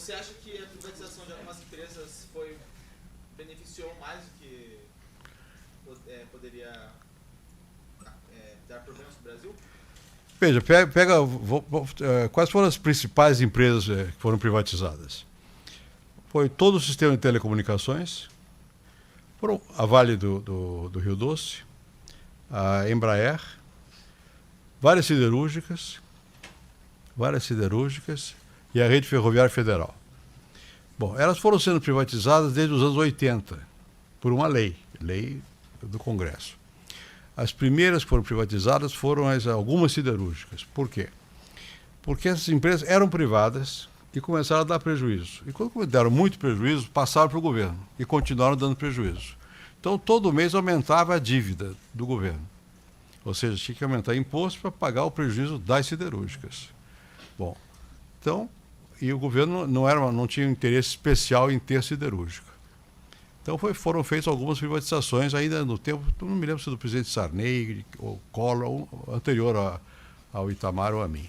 Você acha que a privatização de algumas empresas beneficiou mais do que poderia dar problemas para o Brasil? Veja, quais foram as principais empresas que foram privatizadas? Foi todo o sistema de telecomunicações, foram a Vale do Rio Doce, a Embraer, várias siderúrgicas e a Rede Ferroviária Federal. Bom, elas foram sendo privatizadas desde os anos 80, por uma lei do Congresso. As primeiras que foram privatizadas foram algumas siderúrgicas. Por quê? Porque essas empresas eram privadas e começaram a dar prejuízo. E quando deram muito prejuízo, passaram para o governo e continuaram dando prejuízo. Então, todo mês aumentava a dívida do governo. Ou seja, tinha que aumentar imposto para pagar o prejuízo das siderúrgicas. Bom, então, e o governo não tinha interesse especial em ter siderúrgica. Então foram feitas algumas privatizações ainda no tempo, não me lembro se do presidente Sarney ou Collor, ou anterior ao Itamar ou a mim.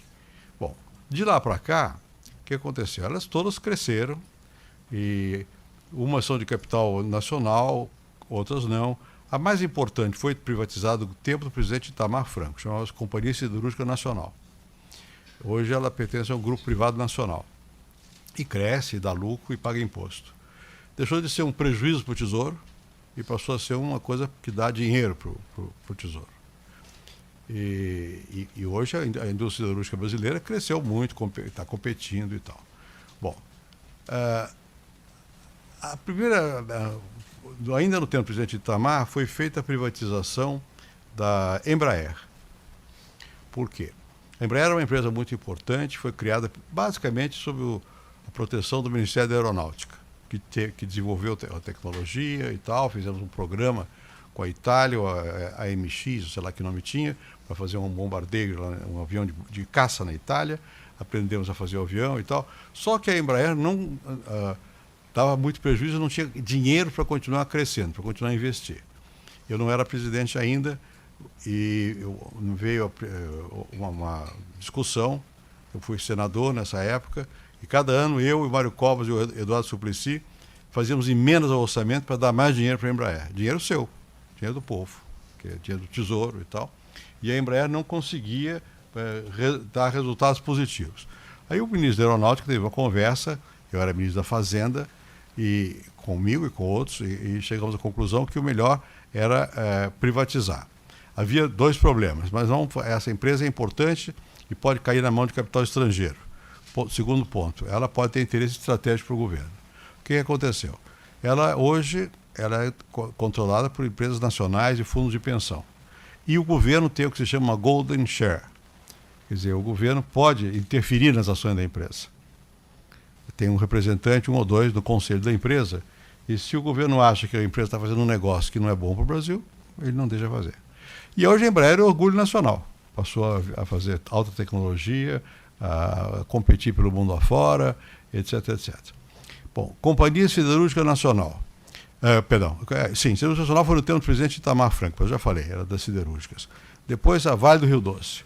Bom, de lá para cá, o que aconteceu? Elas todas cresceram, e umas são de capital nacional, outras não. A mais importante foi privatizada no tempo do presidente Itamar Franco, chamava-se Companhia Siderúrgica Nacional. Hoje ela pertence a um grupo privado nacional. E cresce, dá lucro e paga imposto. Deixou de ser um prejuízo para o Tesouro e passou a ser uma coisa que dá dinheiro para o Tesouro. E hoje a indústria siderúrgica brasileira cresceu muito, está competindo e tal. Bom, a primeira, ainda no tempo do presidente Itamar, foi feita a privatização da Embraer. Por quê? A Embraer era uma empresa muito importante, foi criada basicamente sob a proteção do Ministério da Aeronáutica, que desenvolveu a tecnologia e tal. Fizemos um programa com a Itália, a MX, sei lá que nome tinha, para fazer um bombardeio, um avião de caça na Itália. Aprendemos a fazer o avião e tal. Só que a Embraer não dava muito prejuízo, não tinha dinheiro para continuar crescendo, para continuar a investir. Eu não era presidente ainda e veio uma discussão. Eu fui senador nessa época. E cada ano eu, o Mário Covas e o Eduardo Suplicy fazíamos emendas ao orçamento para dar mais dinheiro para a Embraer. Dinheiro seu, dinheiro do povo, que é dinheiro do Tesouro e tal. E a Embraer não conseguia dar resultados positivos. Aí o ministro da Aeronáutica teve uma conversa, eu era ministro da Fazenda, e comigo e com outros, e chegamos à conclusão que o melhor era privatizar. Havia dois problemas, mas essa empresa é importante e pode cair na mão de capital estrangeiro. Segundo ponto, ela pode ter interesse estratégico para o governo. O que aconteceu? Hoje ela é controlada por empresas nacionais e fundos de pensão. E o governo tem o que se chama uma golden share. Quer dizer, o governo pode interferir nas ações da empresa. Tem um representante, um ou dois, no conselho da empresa, e se o governo acha que a empresa está fazendo um negócio que não é bom para o Brasil, ele não deixa fazer. E hoje a Embraer é orgulho nacional. Passou a fazer alta tecnologia, a competir pelo mundo afora, etc, etc. Bom, Companhia Siderúrgica Nacional. Siderúrgica Nacional foi no tempo do presidente Itamar Franco, eu já falei, era das siderúrgicas. Depois a Vale do Rio Doce.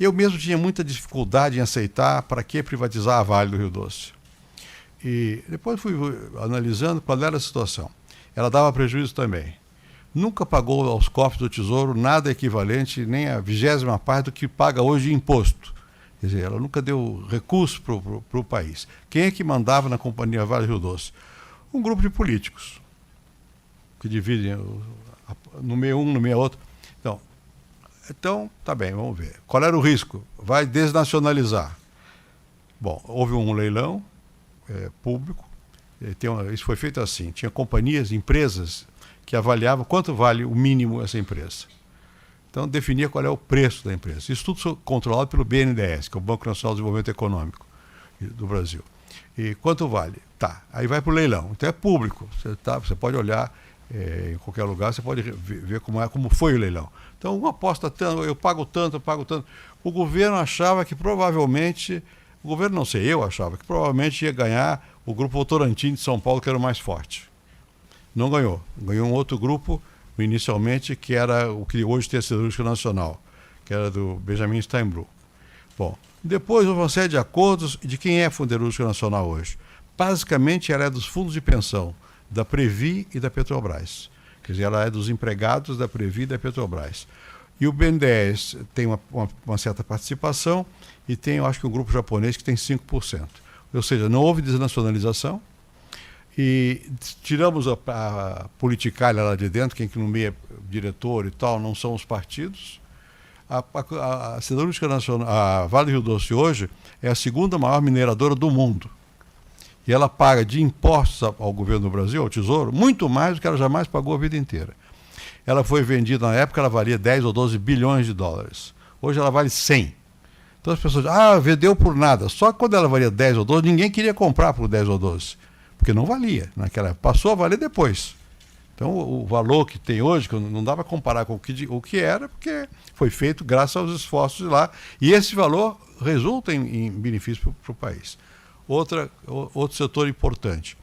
Eu mesmo tinha muita dificuldade em aceitar para que privatizar a Vale do Rio Doce. E depois fui analisando qual era a situação. Ela dava prejuízo também. Nunca pagou aos cofres do Tesouro nada equivalente, nem a 20ª parte do que paga hoje de imposto. Quer dizer, ela nunca deu recurso para o país. Quem é que mandava na Companhia Vale do Rio Doce? Um grupo de políticos, que dividem no meio um, no meio outro. Então, tá bem, vamos ver. Qual era o risco? Vai desnacionalizar. Bom, houve um leilão público. Isso foi feito assim. Tinha companhias, empresas, que avaliavam quanto vale o mínimo essa empresa. Então, definia qual é o preço da empresa. Isso tudo controlado pelo BNDES, que é o Banco Nacional de Desenvolvimento Econômico do Brasil. E quanto vale? Tá, aí vai para o leilão. Então é público. Você pode olhar em qualquer lugar, você pode ver como foi o leilão. Então, uma aposta tanto, eu pago tanto. O governo achava que provavelmente, eu achava que provavelmente ia ganhar o Grupo Votorantim de São Paulo, que era o mais forte. Não ganhou. Ganhou um outro grupo, inicialmente, que era o que hoje tem a Siderúrgica Nacional, que era do Benjamin Steinbrück. Bom, depois houve uma série de acordos de quem é a Siderúrgica Nacional hoje. basicamente ela é dos fundos de pensão, da Previ e da Petrobras. Quer dizer, ela é dos empregados da Previ e da Petrobras. E o BNDES tem uma certa participação e tem, eu acho que um grupo japonês que tem 5%. Ou seja, não houve desnacionalização e tiramos a politicalha lá de dentro, quem que nomeia diretor e tal, não são os partidos. A Siderúrgica Nacional, a Vale do Rio Doce hoje é a segunda maior mineradora do mundo. E ela paga de impostos ao governo do Brasil, ao Tesouro, muito mais do que ela jamais pagou a vida inteira. Ela foi vendida, na época ela valia 10 ou 12 bilhões de dólares. Hoje ela vale 100. Então as pessoas dizem, vendeu por nada. Só que quando ela valia 10 ou 12, ninguém queria comprar por 10 ou 12. Porque não valia naquela época. Passou a valer depois. Então o valor que tem hoje, que não dá para comparar com o que era, porque foi feito graças aos esforços de lá. E esse valor resulta em benefício para o país. Outro setor importante.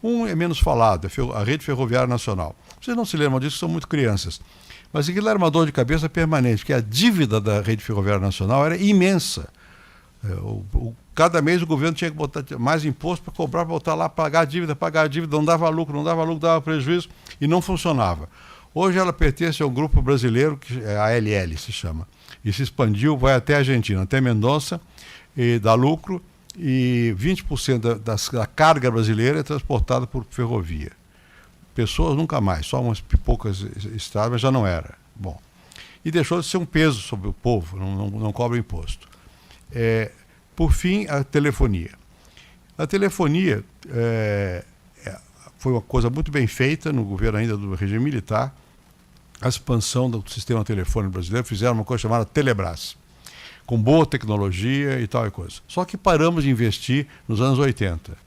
Um é menos falado, a Rede Ferroviária Nacional. Vocês não se lembram disso, são muito crianças. Mas aquilo era uma dor de cabeça permanente, porque a dívida da Rede Ferroviária Nacional era imensa. Cada mês o governo tinha que botar mais imposto para cobrar, para botar lá, pagar a dívida, não dava lucro, dava prejuízo e não funcionava. Hoje ela pertence a um grupo brasileiro, que é a ALL, se chama, e se expandiu, vai até a Argentina, até Mendonça, e dá lucro, e 20% da carga brasileira é transportada por ferrovia. Pessoas nunca mais, só umas poucas estradas, mas já não era. Bom, e deixou de ser um peso sobre o povo, não cobra imposto. Por fim, a telefonia. A telefonia foi uma coisa muito bem feita no governo ainda do regime militar. A expansão do sistema telefônico brasileiro, fizeram uma coisa chamada Telebrás, com boa tecnologia e tal e coisa. Só que paramos de investir nos anos 80.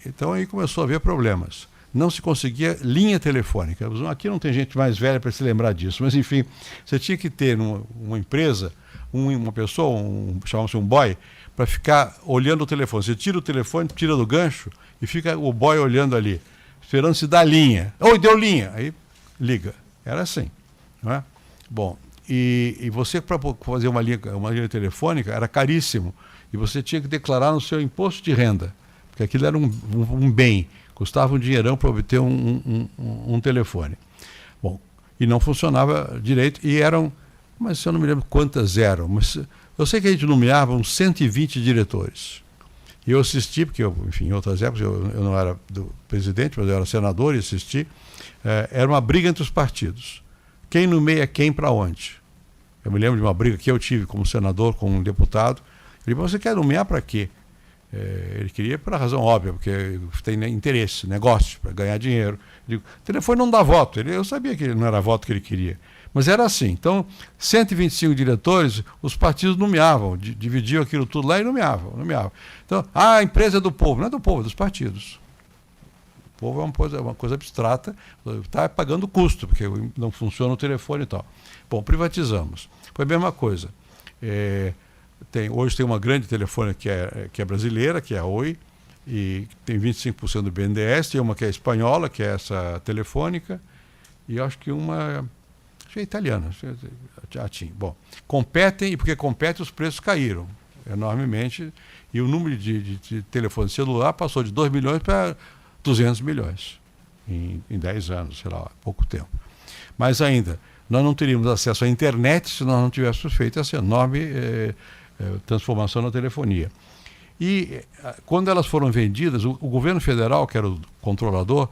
Então aí começou a haver problemas. Não se conseguia linha telefônica. Aqui não tem gente mais velha para se lembrar disso, mas enfim, você tinha que ter uma empresa, uma pessoa, chamava-se um boy, para ficar olhando o telefone. Você tira o telefone, tira do gancho e fica o boy olhando ali, esperando se dar linha. Oi, deu linha. Aí liga. Era assim. Não é? Bom, e você, para fazer uma linha telefônica, era caríssimo. E você tinha que declarar no seu imposto de renda, porque aquilo era um bem. Custava um dinheirão para obter um telefone. Bom, e não funcionava direito, e eram, mas eu não me lembro quantas eram, mas eu sei que a gente nomeava uns 120 diretores. E eu assisti, porque, enfim, em outras épocas eu não era do presidente, mas eu era senador e assisti, era uma briga entre os partidos. Quem nomeia quem para onde? Eu me lembro de uma briga que eu tive como senador, com um deputado. Ele falou, você quer nomear para quê? Ele queria pela razão óbvia, porque tem interesse, negócio, para ganhar dinheiro. O telefone não dá voto. Eu sabia que não era voto que ele queria. Mas era assim. Então, 125 diretores, os partidos nomeavam, dividiam aquilo tudo lá e nomeavam. Então, a empresa é do povo. Não é do povo, é dos partidos. O povo é uma coisa abstrata, está pagando custo, porque não funciona o telefone e tal. Bom, privatizamos. Foi a mesma coisa. Hoje tem uma grande telefone que é brasileira, que é a Oi, e tem 25% do BNDES, tem uma que é espanhola, que é essa telefônica, e acho que uma é italiana, a TIM. Bom, competem, e porque competem, os preços caíram enormemente, e o número de telefone celular passou de 2 milhões para 200 milhões em 10 anos, sei lá, pouco tempo. Mas ainda, nós não teríamos acesso à internet se nós não tivéssemos feito essa enorme transformação na telefonia. E quando elas foram vendidas, o governo federal, que era o controlador,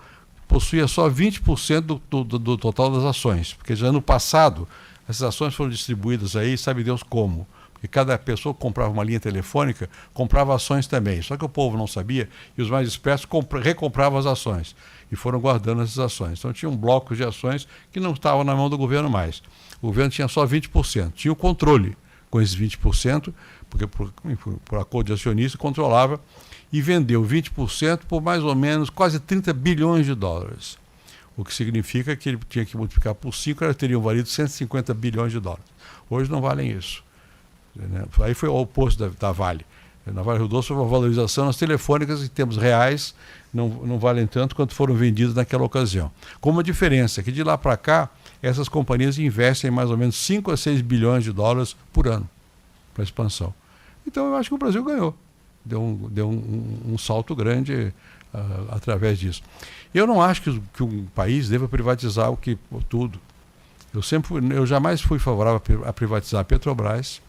possuía só 20% do total das ações, porque já no passado essas ações foram distribuídas aí, sabe Deus como, porque cada pessoa que comprava uma linha telefônica comprava ações também, só que o povo não sabia e os mais espertos recompravam as ações e foram guardando essas ações. Então tinha um bloco de ações que não estavam na mão do governo mais. O governo tinha só 20%, tinha o controle com esses 20%, porque por acordo de acionista controlava, e vendeu 20% por mais ou menos quase 30 bilhões de dólares. O que significa que ele tinha que multiplicar por 5, elas teriam valido 150 bilhões de dólares. Hoje não valem isso. Aí foi o oposto da Vale. Na Vale Rio Doce, a valorização nas telefônicas, em termos reais, não valem tanto quanto foram vendidas naquela ocasião. Com uma diferença, que de lá para cá, essas companhias investem mais ou menos 5 a 6 bilhões de dólares por ano para expansão. Então eu acho que o Brasil ganhou. deu um salto grande através disso. Eu não acho que um país deva privatizar tudo. Eu jamais fui favorável a privatizar a Petrobras.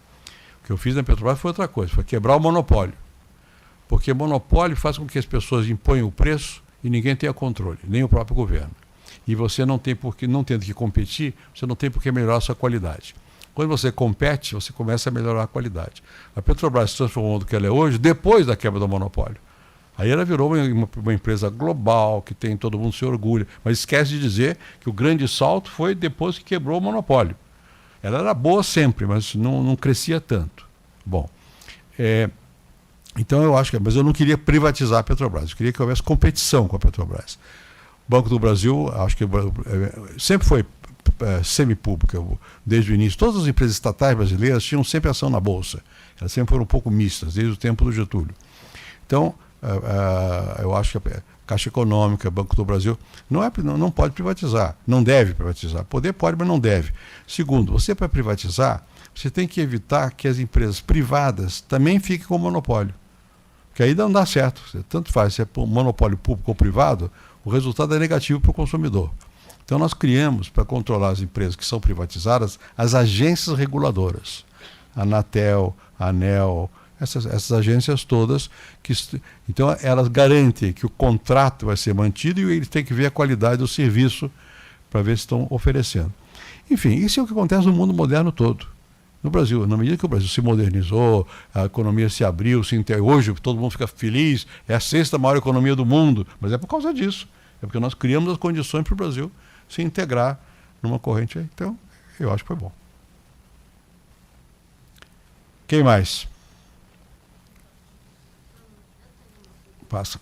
O que eu fiz na Petrobras foi outra coisa, foi quebrar o monopólio. Porque monopólio faz com que as pessoas imponham o preço e ninguém tenha controle, nem o próprio governo. E você não tendo que competir, você não tem por que melhorar a sua qualidade. Quando você compete, você começa a melhorar a qualidade. A Petrobras se transformou no que ela é hoje depois da quebra do monopólio. Aí ela virou uma empresa global, que todo mundo se orgulha. Mas esquece de dizer que o grande salto foi depois que quebrou o monopólio. Ela era boa sempre, mas não crescia tanto. Bom, então eu acho mas eu não queria privatizar a Petrobras. Eu queria que houvesse competição com a Petrobras. O Banco do Brasil, acho que sempre foi semipública, desde o início. Todas as empresas estatais brasileiras tinham sempre ação na Bolsa. Elas sempre foram um pouco mistas, desde o tempo do Getúlio. Então, eu acho que a Caixa Econômica, Banco do Brasil, não pode privatizar, não deve privatizar. Poder pode, mas não deve. Segundo, você para privatizar, você tem que evitar que as empresas privadas também fiquem com monopólio. Porque aí não dá certo. Tanto faz se é monopólio público ou privado, o resultado é negativo para o consumidor. Então nós criamos, para controlar as empresas que são privatizadas, as agências reguladoras. A Anatel, a ANEEL, essas agências todas, então elas garantem que o contrato vai ser mantido e eles têm que ver a qualidade do serviço para ver se estão oferecendo. Enfim, isso é o que acontece no mundo moderno todo. No Brasil, na medida que o Brasil se modernizou, a economia se abriu, hoje todo mundo fica feliz, é a 6ª maior economia do mundo, mas é por causa disso. É porque nós criamos as condições para o Brasil se integrar numa corrente aí. Então, eu acho que foi bom. Quem mais? Passa.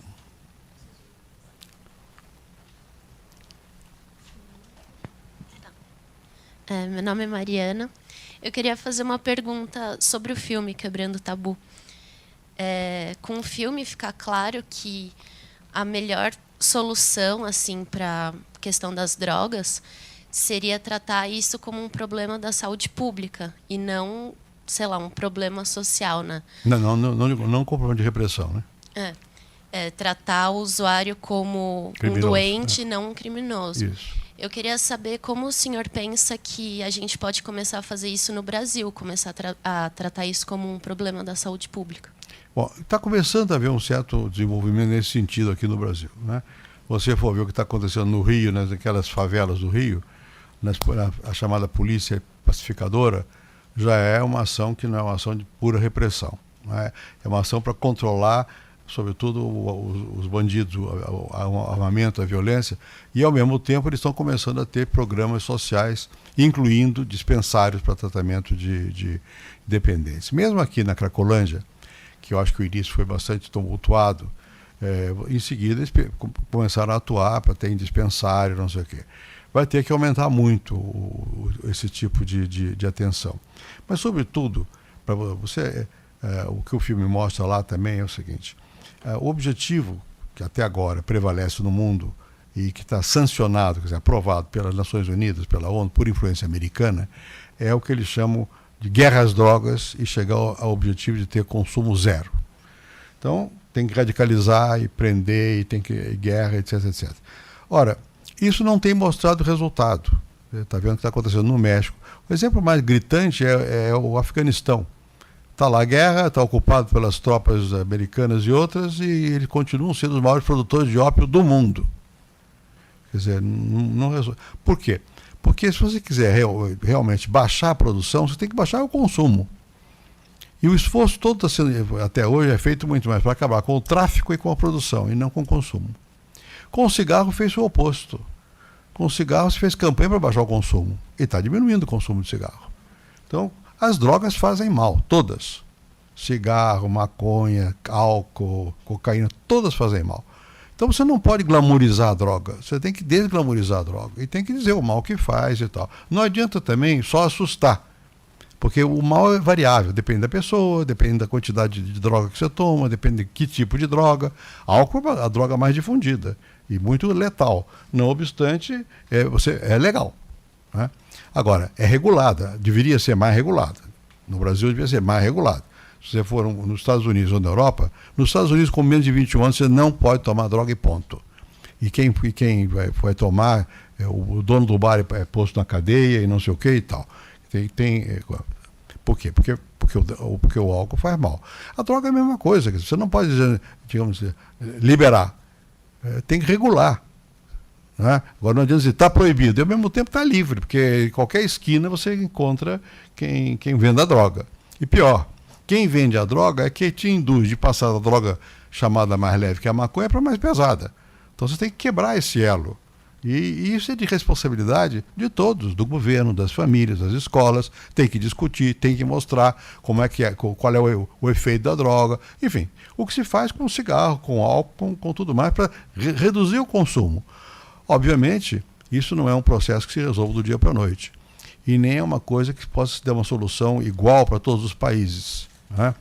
Meu nome é Mariana. Eu queria fazer uma pergunta sobre o filme Quebrando o Tabu. Com o filme fica claro que a melhor solução assim para a questão das drogas seria tratar isso como um problema da saúde pública e não, sei lá, um problema social, né? Não com problema de repressão, né? Tratar o usuário como criminoso, um doente, não um criminoso. Isso. Eu queria saber como o senhor pensa que a gente pode começar a fazer isso no Brasil, começar a tratar isso como um problema da saúde pública. Bom, está começando a haver um certo desenvolvimento nesse sentido aqui no Brasil, né? Você for ver o que está acontecendo no Rio, naquelas favelas do Rio, a chamada polícia pacificadora, já é uma ação que não é uma ação de pura repressão, né? É uma ação para controlar, sobretudo, os bandidos, o armamento, a violência, e ao mesmo tempo eles estão começando a ter programas sociais, incluindo dispensários para tratamento de dependentes. Mesmo aqui na Cracolândia, que eu acho que o início foi bastante tumultuado, em seguida eles começaram a atuar para ter dispensário, não sei o quê. Vai ter que aumentar muito esse tipo de atenção. Mas, sobretudo, para você, o que o filme mostra lá também é o seguinte: o objetivo que até agora prevalece no mundo e que está sancionado, quer dizer, aprovado pelas Nações Unidas, pela ONU, por influência americana, é o que eles chamam de guerra às drogas e chegar ao objetivo de ter consumo zero. Então, tem que radicalizar e prender, e tem que guerra, etc, etc. Ora, isso não tem mostrado resultado. Está vendo o que está acontecendo no México. O exemplo mais gritante é o Afeganistão. Está lá a guerra, está ocupado pelas tropas americanas e outras, e eles continuam sendo os maiores produtores de ópio do mundo. Quer dizer, não resolve. Por quê? Porque se você quiser realmente baixar a produção, você tem que baixar o consumo. E o esforço todo até hoje é feito muito mais para acabar com o tráfico e com a produção, e não com o consumo. Com o cigarro fez o oposto. Com o cigarro se fez campanha para baixar o consumo, e está diminuindo o consumo de cigarro. Então, as drogas fazem mal, todas. Cigarro, maconha, álcool, cocaína, todas fazem mal. Então você não pode glamorizar a droga, você tem que desglamorizar a droga. E tem que dizer o mal que faz e tal. Não adianta também só assustar, porque o mal é variável, depende da pessoa, depende da quantidade de droga que você toma, depende de que tipo de droga. Álcool é a droga mais difundida e muito letal. Não obstante, é legal, né? Agora, é regulada, deveria ser mais regulada. No Brasil deveria ser mais regulada. se você for nos Estados Unidos ou na Europa, nos Estados Unidos, com menos de 21 anos, você não pode tomar droga e ponto. E quem vai tomar, o dono do bar é posto na cadeia e não sei o que e tal. Por quê? Porque o álcool faz mal. A droga é a mesma coisa, você não pode dizer, digamos, liberar. Tem que regular. Né? Agora não adianta dizer, está proibido, e ao mesmo tempo está livre, porque em qualquer esquina você encontra quem vende a droga. E pior, quem vende a droga é quem te induz de passar a droga chamada mais leve, que é a maconha, para mais pesada. Então você tem que quebrar esse elo. E isso é de responsabilidade de todos, do governo, das famílias, das escolas. Tem que discutir, tem que mostrar qual é o efeito da droga. Enfim, o que se faz com cigarro, com álcool, com tudo mais, para reduzir o consumo. Obviamente, isso não é um processo que se resolve do dia para a noite. E nem é uma coisa que possa ter uma solução igual para todos os países. Né?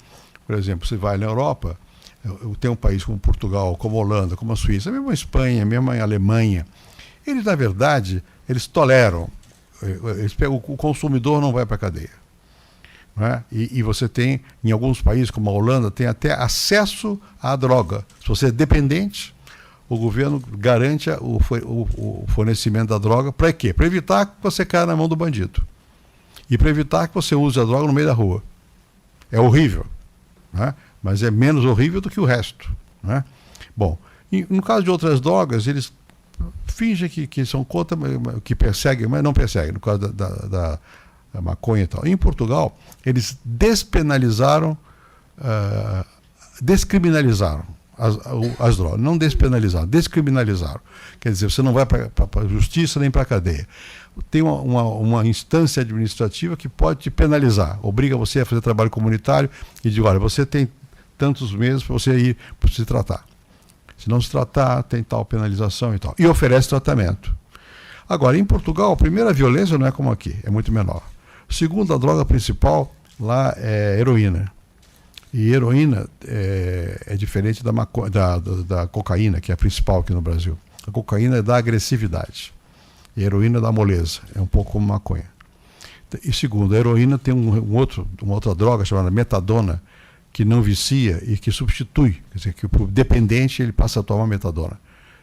Por exemplo, você vai na Europa, tem um país como Portugal, como a Holanda, como a Suíça, mesmo a Espanha, mesmo a Alemanha. Eles, na verdade, eles toleram. O consumidor não vai para a cadeia. Né? E você tem, em alguns países, como a Holanda, tem até acesso à droga. Se você é dependente, o governo garante o fornecimento da droga. Para quê? Para evitar que você caia na mão do bandido. E para evitar que você use a droga no meio da rua. É horrível. Né? Mas é menos horrível do que o resto. Né? Bom, no caso de outras drogas, eles fingem que são contra, que perseguem, mas não perseguem, no caso da maconha e tal. Em Portugal, eles descriminalizaram as drogas. Não despenalizaram, descriminalizaram. Quer dizer, você não vai para a justiça nem para a cadeia. Tem uma instância administrativa que pode te penalizar, obriga você a fazer trabalho comunitário e diz, olha, você tem tantos meses para você ir para se tratar. Se não se tratar, tem tal penalização e tal. E oferece tratamento. Agora, em Portugal, primeiro, a violência não é como aqui, é muito menor. Segundo, a droga principal lá é heroína. E heroína é diferente da cocaína, que é a principal aqui no Brasil. A cocaína é da agressividade. E a heroína é da moleza. É um pouco como maconha. E segundo, a heroína tem uma outra droga chamada metadona, que não vicia e que substitui. Quer dizer, que o dependente ele passa a tomar metadona.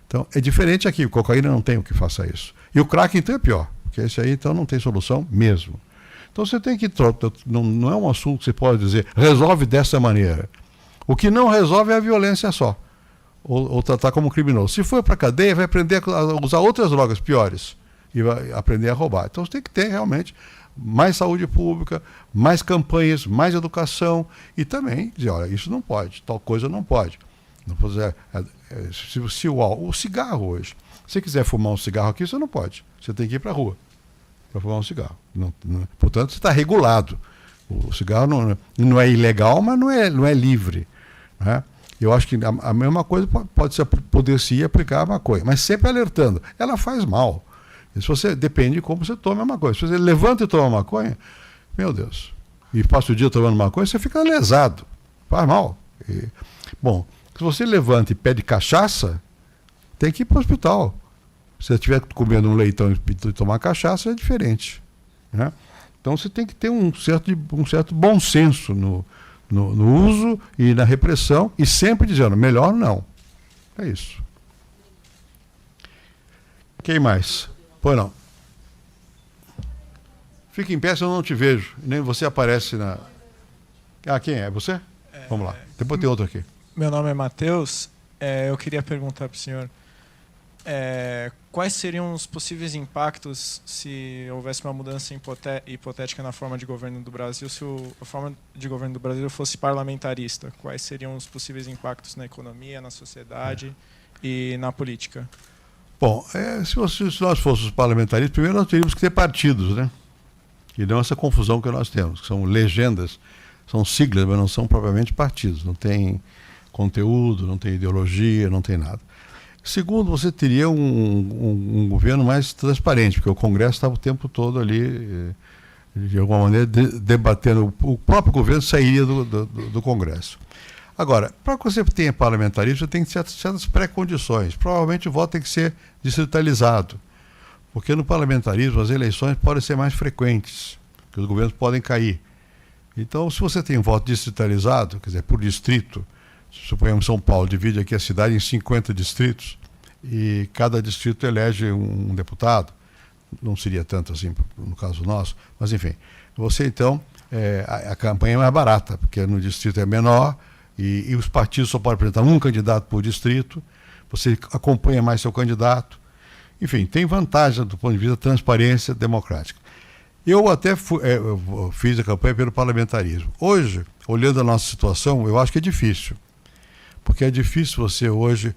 Então, é diferente aqui. Cocaína não tem o que faça isso. E o crack, então, é pior. Porque esse aí, então, não tem solução mesmo. Então, você tem que... Não é um assunto que você pode dizer, resolve dessa maneira. O que não resolve é a violência só. Ou tratar como criminoso. Se for para a cadeia, vai aprender a usar outras drogas piores. E vai aprender a roubar. Então, você tem que ter, realmente, mais saúde pública, mais campanhas, mais educação e também dizer, olha, isso não pode, tal coisa não pode. Não pode dizer, o cigarro hoje, se você quiser fumar um cigarro aqui, você não pode. Você tem que ir para a rua para fumar um cigarro. Portanto, você está regulado. O cigarro não é ilegal, mas não é livre. Né? Eu acho que a mesma coisa poder-se aplicar a maconha, mas sempre alertando. Ela faz mal. Se você depende de como você toma a maconha. Se você levanta e toma maconha, meu Deus, e passa o dia tomando maconha, você fica lesado. Faz mal. Bom, se você levanta e pede cachaça, tem que ir para o hospital. Se você estiver comendo um leitão e tomar cachaça, é diferente. Né? Então você tem que ter um certo bom senso no uso e na repressão, e sempre dizendo, melhor não. É isso. Quem mais? Pois não. Fica em pé, se eu não te vejo. Nem você aparece na... quem é? Você? Vamos lá. Depois tem outro aqui. Meu nome é Matheus. Eu queria perguntar para o senhor quais seriam os possíveis impactos se houvesse uma mudança hipotética na forma de governo do Brasil, se a forma de governo do Brasil fosse parlamentarista? Quais seriam os possíveis impactos na economia, na sociedade e na política? Bom, se nós fôssemos parlamentaristas, primeiro nós teríamos que ter partidos, né? E não essa confusão que nós temos, que são legendas, são siglas, mas não são propriamente partidos. Não tem conteúdo, não tem ideologia, não tem nada. Segundo, você teria um governo mais transparente, porque o Congresso estava o tempo todo ali, de alguma maneira, debatendo. O próprio governo sairia do Congresso. Agora, para que você tenha parlamentarismo, você tem que ter certas pré-condições. Provavelmente o voto tem que ser distritalizado, porque no parlamentarismo as eleições podem ser mais frequentes, porque os governos podem cair. Então, se você tem um voto distritalizado, quer dizer, por distrito, suponhamos São Paulo, divide aqui a cidade em 50 distritos, e cada distrito elege um deputado, não seria tanto assim no caso nosso, mas enfim, você então, a campanha é mais barata, porque no distrito é menor, e os partidos só podem apresentar um candidato por distrito, você acompanha mais seu candidato, enfim, tem vantagem do ponto de vista da transparência democrática. Eu até fiz a campanha pelo parlamentarismo. Hoje, olhando a nossa situação, eu acho que é difícil, porque é difícil você hoje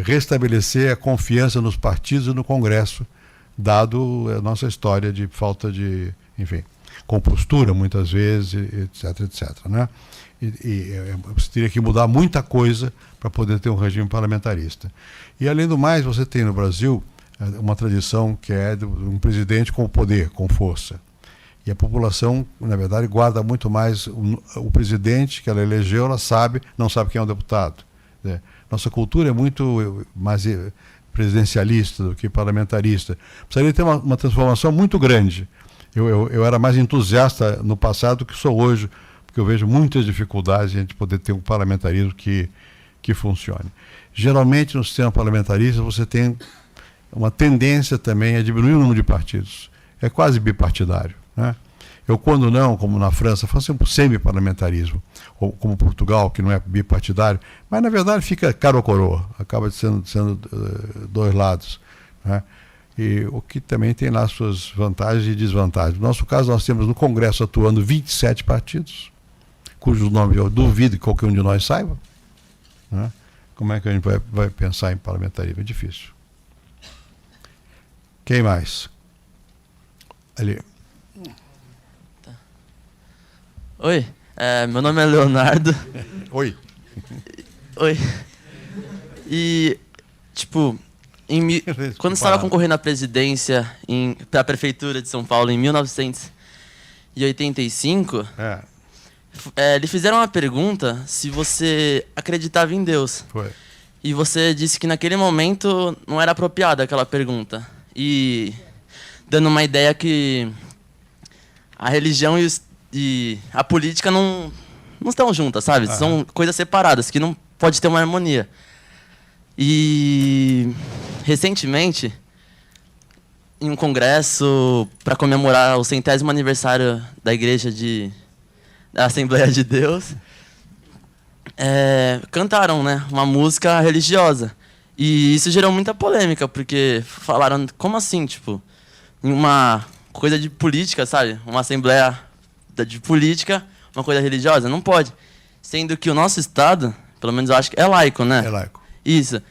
restabelecer a confiança nos partidos e no Congresso, dado a nossa história de falta de, enfim, compostura muitas vezes, etc, etc, né? Você teria que mudar muita coisa para poder ter um regime parlamentarista. E além do mais, você tem no Brasil uma tradição que é de um presidente com poder, com força. E a população, na verdade, guarda muito mais o presidente que ela elegeu, ela sabe, não sabe quem é o deputado, né? Nossa cultura é muito mais presidencialista do que parlamentarista. Precisaria ter uma transformação muito grande. Eu era mais entusiasta no passado do que sou hoje, porque eu vejo muitas dificuldades em a gente poder ter um parlamentarismo que funcione. Geralmente, no sistema parlamentarista, você tem uma tendência também a diminuir o número de partidos. É quase bipartidário, né? Eu, quando não, como na França, faço um semi-parlamentarismo, ou como Portugal, que não é bipartidário, mas na verdade fica caro a coroa, acaba sendo dois lados, né? E o que também tem lá suas vantagens e desvantagens. No nosso caso, nós temos no Congresso atuando 27 partidos, cujos nomes eu duvido que qualquer um de nós saiba, né? Como é que a gente vai pensar em parlamentarismo? É difícil. Quem mais? Ali. Oi, meu nome é Leonardo. Oi. Oi. E, tipo, quando você estava concorrendo à presidência para a Prefeitura de São Paulo em 1985, lhe fizeram uma pergunta se você acreditava em Deus. Foi. E você disse que naquele momento não era apropriada aquela pergunta. E dando uma ideia que a religião e a política não estão juntas, sabe? São coisas separadas, que não pode ter uma harmonia. E recentemente, em um congresso para comemorar o 100º aniversário da Igreja da Assembleia de Deus, cantaram, né, uma música religiosa. E isso gerou muita polêmica, porque falaram, como assim, tipo, em uma coisa de política, sabe? Uma assembleia de política, uma coisa religiosa? Não pode. Sendo que o nosso Estado, pelo menos eu acho que é laico, né? É laico. Isso.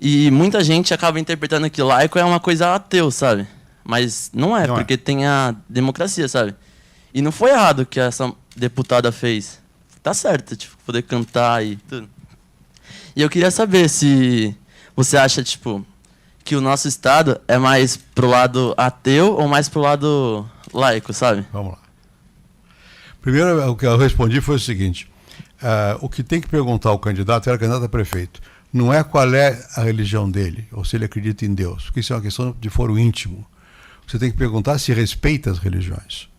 E muita gente acaba interpretando que laico é uma coisa ateu, sabe? Mas não é, porque tem a democracia, sabe? E não foi errado o que essa deputada fez. Tá certo, tipo, poder cantar e tudo. E eu queria saber se você acha, tipo, que o nosso Estado é mais pro lado ateu ou mais pro lado laico, sabe? Vamos lá. Primeiro, o que eu respondi foi o seguinte: o que tem que perguntar ao candidato, era candidato a prefeito, não é qual é a religião dele, ou se ele acredita em Deus, porque isso é uma questão de foro íntimo. Você tem que perguntar se respeita as religiões,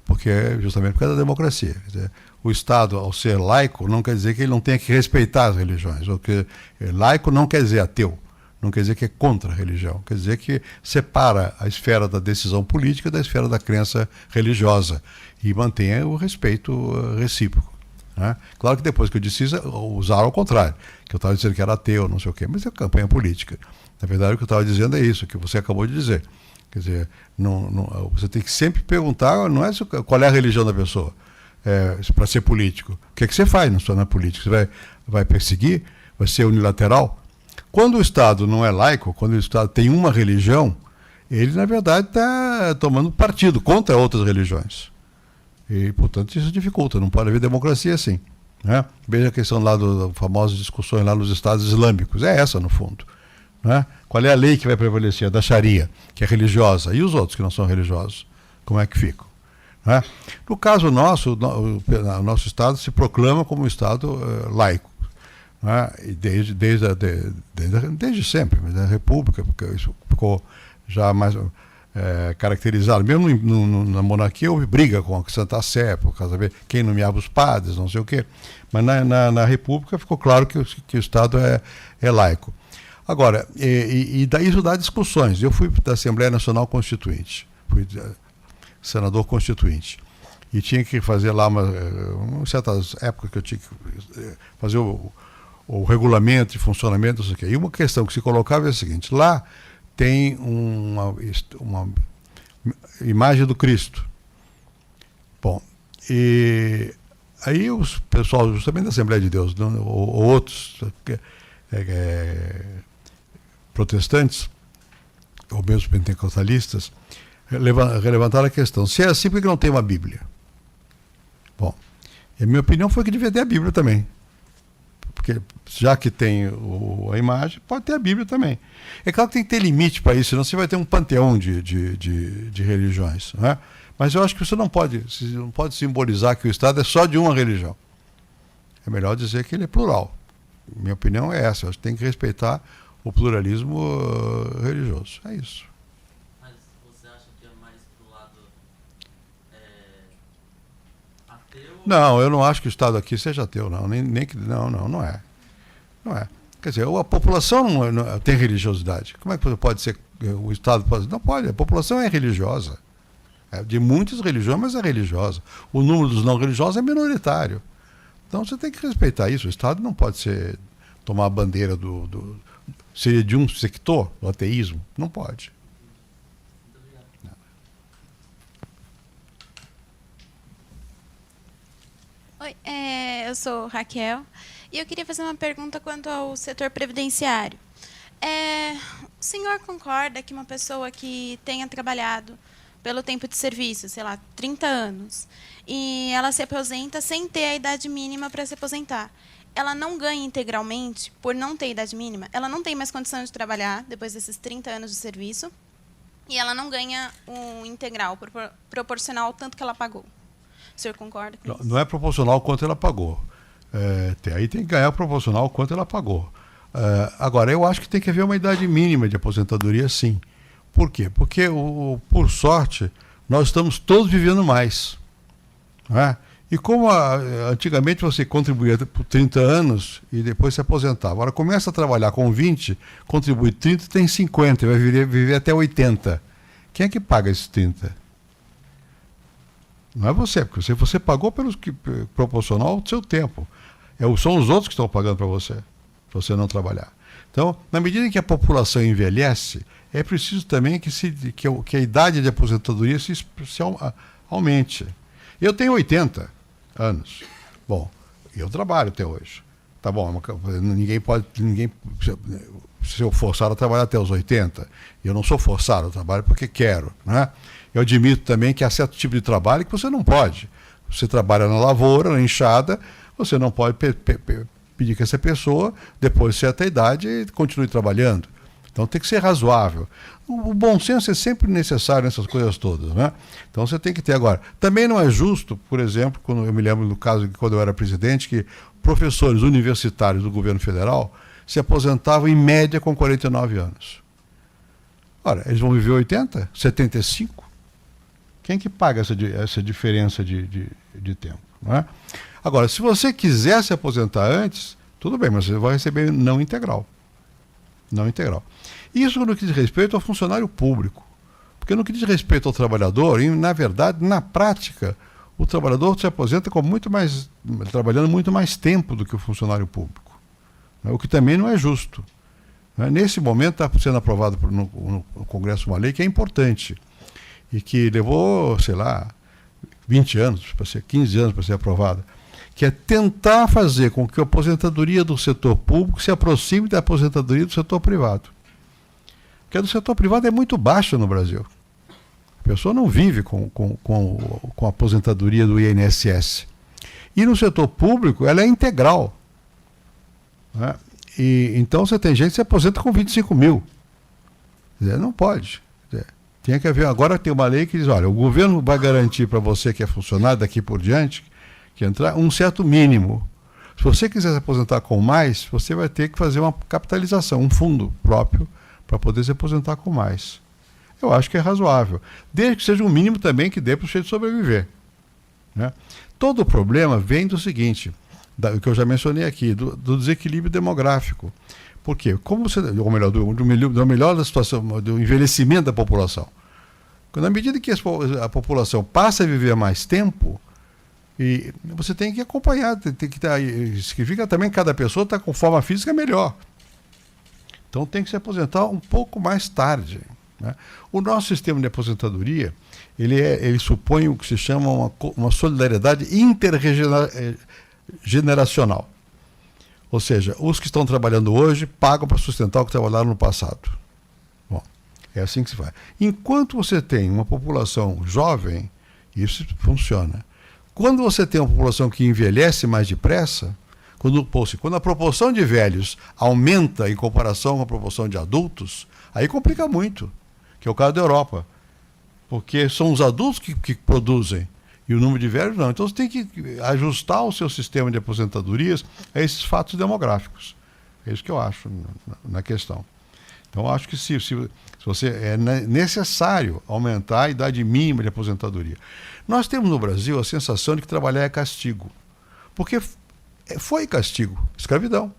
porque é justamente por causa da democracia. Quer dizer, o Estado, ao ser laico, não quer dizer que ele não tenha que respeitar as religiões. Ou que laico não quer dizer ateu, não quer dizer que é contra a religião, quer dizer que separa a esfera da decisão política da esfera da crença religiosa e mantenha o respeito recíproco, né? Claro que depois que eu disse isso, usaram ao contrário, que eu estava dizendo que era ateu, não sei o quê, mas é campanha política. Na verdade, o que eu estava dizendo é isso, que você acabou de dizer. Quer dizer, você tem que sempre perguntar, não é qual é a religião da pessoa, para ser político. O que é que você faz na política? Você vai perseguir? Vai ser unilateral? Quando o Estado não é laico, quando o Estado tem uma religião, ele, na verdade, está tomando partido contra outras religiões. E, portanto, isso dificulta, não pode haver democracia assim, né? Veja a questão lá das famosas discussões lá nos Estados Islâmicos, é essa, no fundo, né? Qual é a lei que vai prevalecer? A da Sharia, que é religiosa, e os outros que não são religiosos, como é que ficam, né? No caso nosso, o nosso Estado se proclama como um Estado laico, né? E desde sempre, mas a República, porque isso ficou já mais caracterizado. Mesmo na monarquia houve briga com a Santa Sé, por causa de quem nomeava os padres, não sei o quê. Mas na República ficou claro que o Estado é laico. Agora, e daí isso dá discussões. Eu fui da Assembleia Nacional Constituinte, fui senador constituinte. E tinha que fazer lá, certas épocas que eu tinha que fazer o regulamento de funcionamento, não sei o quê. E uma questão que se colocava é a seguinte: lá tem uma imagem do Cristo. Bom, e aí os pessoal, justamente da Assembleia de Deus, ou outros protestantes, ou mesmo pentecostalistas, levantaram a questão: se é assim, por que não tem uma Bíblia? Bom, e a minha opinião foi que devia ter a Bíblia também. Porque já que tem a imagem, pode ter a Bíblia também. É claro que tem que ter limite para isso, senão você vai ter um panteão de religiões. Não é? Mas eu acho que você não pode simbolizar que o Estado é só de uma religião. É melhor dizer que ele é plural. Minha opinião é essa. Eu acho que tem que respeitar o pluralismo religioso. É isso. Mas você acha que é mais pro lado ateu? Não, eu não acho que o Estado aqui seja ateu, não. Nem que, não é. Não é. Quer dizer, a população não tem religiosidade. Como é que pode ser o Estado? Não pode. A população é religiosa. É de muitas religiões, mas é religiosa. O número dos não religiosos é minoritário. Então você tem que respeitar isso. O Estado não pode tomar a bandeira seria de um sector, do ateísmo. Não pode. Oi, eu sou Raquel e eu queria fazer uma pergunta quanto ao setor previdenciário. O senhor concorda que uma pessoa que tenha trabalhado pelo tempo de serviço, sei lá, 30 anos, e ela se aposenta sem ter a idade mínima para se aposentar, ela não ganha integralmente por não ter idade mínima? Ela não tem mais condição de trabalhar depois desses 30 anos de serviço e ela não ganha um integral proporcional ao tanto que ela pagou. O senhor concorda com isso? Não é proporcional ao quanto ela pagou. Aí tem que ganhar proporcional ao quanto ela pagou. Agora, eu acho que tem que haver uma idade mínima de aposentadoria, sim. Por quê? Porque, por sorte, nós estamos todos vivendo mais. Não é? E como antigamente você contribuía por 30 anos e depois se aposentava. Agora começa a trabalhar com 20, contribui 30, tem 50, vai viver até 80. Quem é que paga esses 30? Não é você, porque você pagou proporcional ao seu tempo. São os outros que estão pagando para você não trabalhar. Então, na medida em que a população envelhece, é preciso também que a idade de aposentadoria se aumente. Eu tenho 80 anos. Bom, eu trabalho até hoje. Tá bom, se eu forçar a trabalhar até os 80, eu não sou forçado, eu trabalho porque quero, né? Eu admito também que há certo tipo de trabalho que você não pode. Você trabalha na lavoura, na enxada, você não pode pedir que essa pessoa, depois de certa idade, continue trabalhando. Então tem que ser razoável. O bom senso é sempre necessário nessas coisas todas, né? Então você tem que ter. Agora, também não é justo, por exemplo, quando eu me lembro do caso de quando eu era presidente, que professores universitários do governo federal se aposentavam em média com 49 anos. Ora, eles vão viver 80, 75? Quem que paga essa diferença de tempo? Não é? Agora, se você quiser se aposentar antes, tudo bem, mas você vai receber não integral. Não integral. Isso no que diz respeito ao funcionário público. Porque no que diz respeito ao trabalhador, na verdade, na prática, o trabalhador se aposenta trabalhando muito mais tempo do que o funcionário público. O que também não é justo. Nesse momento está sendo aprovado no Congresso uma lei que é importante e que levou, sei lá, 20 anos, 15 anos para ser aprovada, que é tentar fazer com que a aposentadoria do setor público se aproxime da aposentadoria do setor privado. Porque a do setor privado é muito baixa no Brasil. A pessoa não vive com a aposentadoria do INSS. E no setor público ela é integral. Né? E então você tem gente que se aposenta com 25 mil. Quer dizer, não pode. Tem que haver, agora tem uma lei que diz, olha, o governo vai garantir para você que é funcionário daqui por diante, que entrar, um certo mínimo. Se você quiser se aposentar com mais, você vai ter que fazer uma capitalização, um fundo próprio, para poder se aposentar com mais. eu acho que é razoável. Desde que seja um mínimo também que dê para o sujeito sobreviver. Né? Todo o problema vem do seguinte, o que eu já mencionei aqui, do desequilíbrio demográfico. Por quê? Como você, ou melhor, do melhor da situação, do envelhecimento da população. Na medida que a população passa a viver mais tempo, e você tem que acompanhar, tem que estar. Significa também que cada pessoa está com forma física melhor. Então tem que se aposentar um pouco mais tarde. Né? O nosso sistema de aposentadoria, ele supõe o que se chama uma solidariedade intergeneracional. Ou seja, os que estão trabalhando hoje pagam para sustentar o que trabalharam no passado. Bom, é assim que se faz. Enquanto você tem uma população jovem, isso funciona. Quando você tem uma população que envelhece mais depressa, quando a proporção de velhos aumenta em comparação com a proporção de adultos, aí complica muito, que é o caso da Europa. Porque são os adultos que produzem, e o número de velhos não. Então você tem que ajustar o seu sistema de aposentadorias a esses fatos demográficos. É isso que eu acho na questão. Então eu acho que se você é necessário aumentar a idade mínima de aposentadoria. Nós temos no Brasil a sensação de que trabalhar é castigo. Porque foi castigo, escravidão.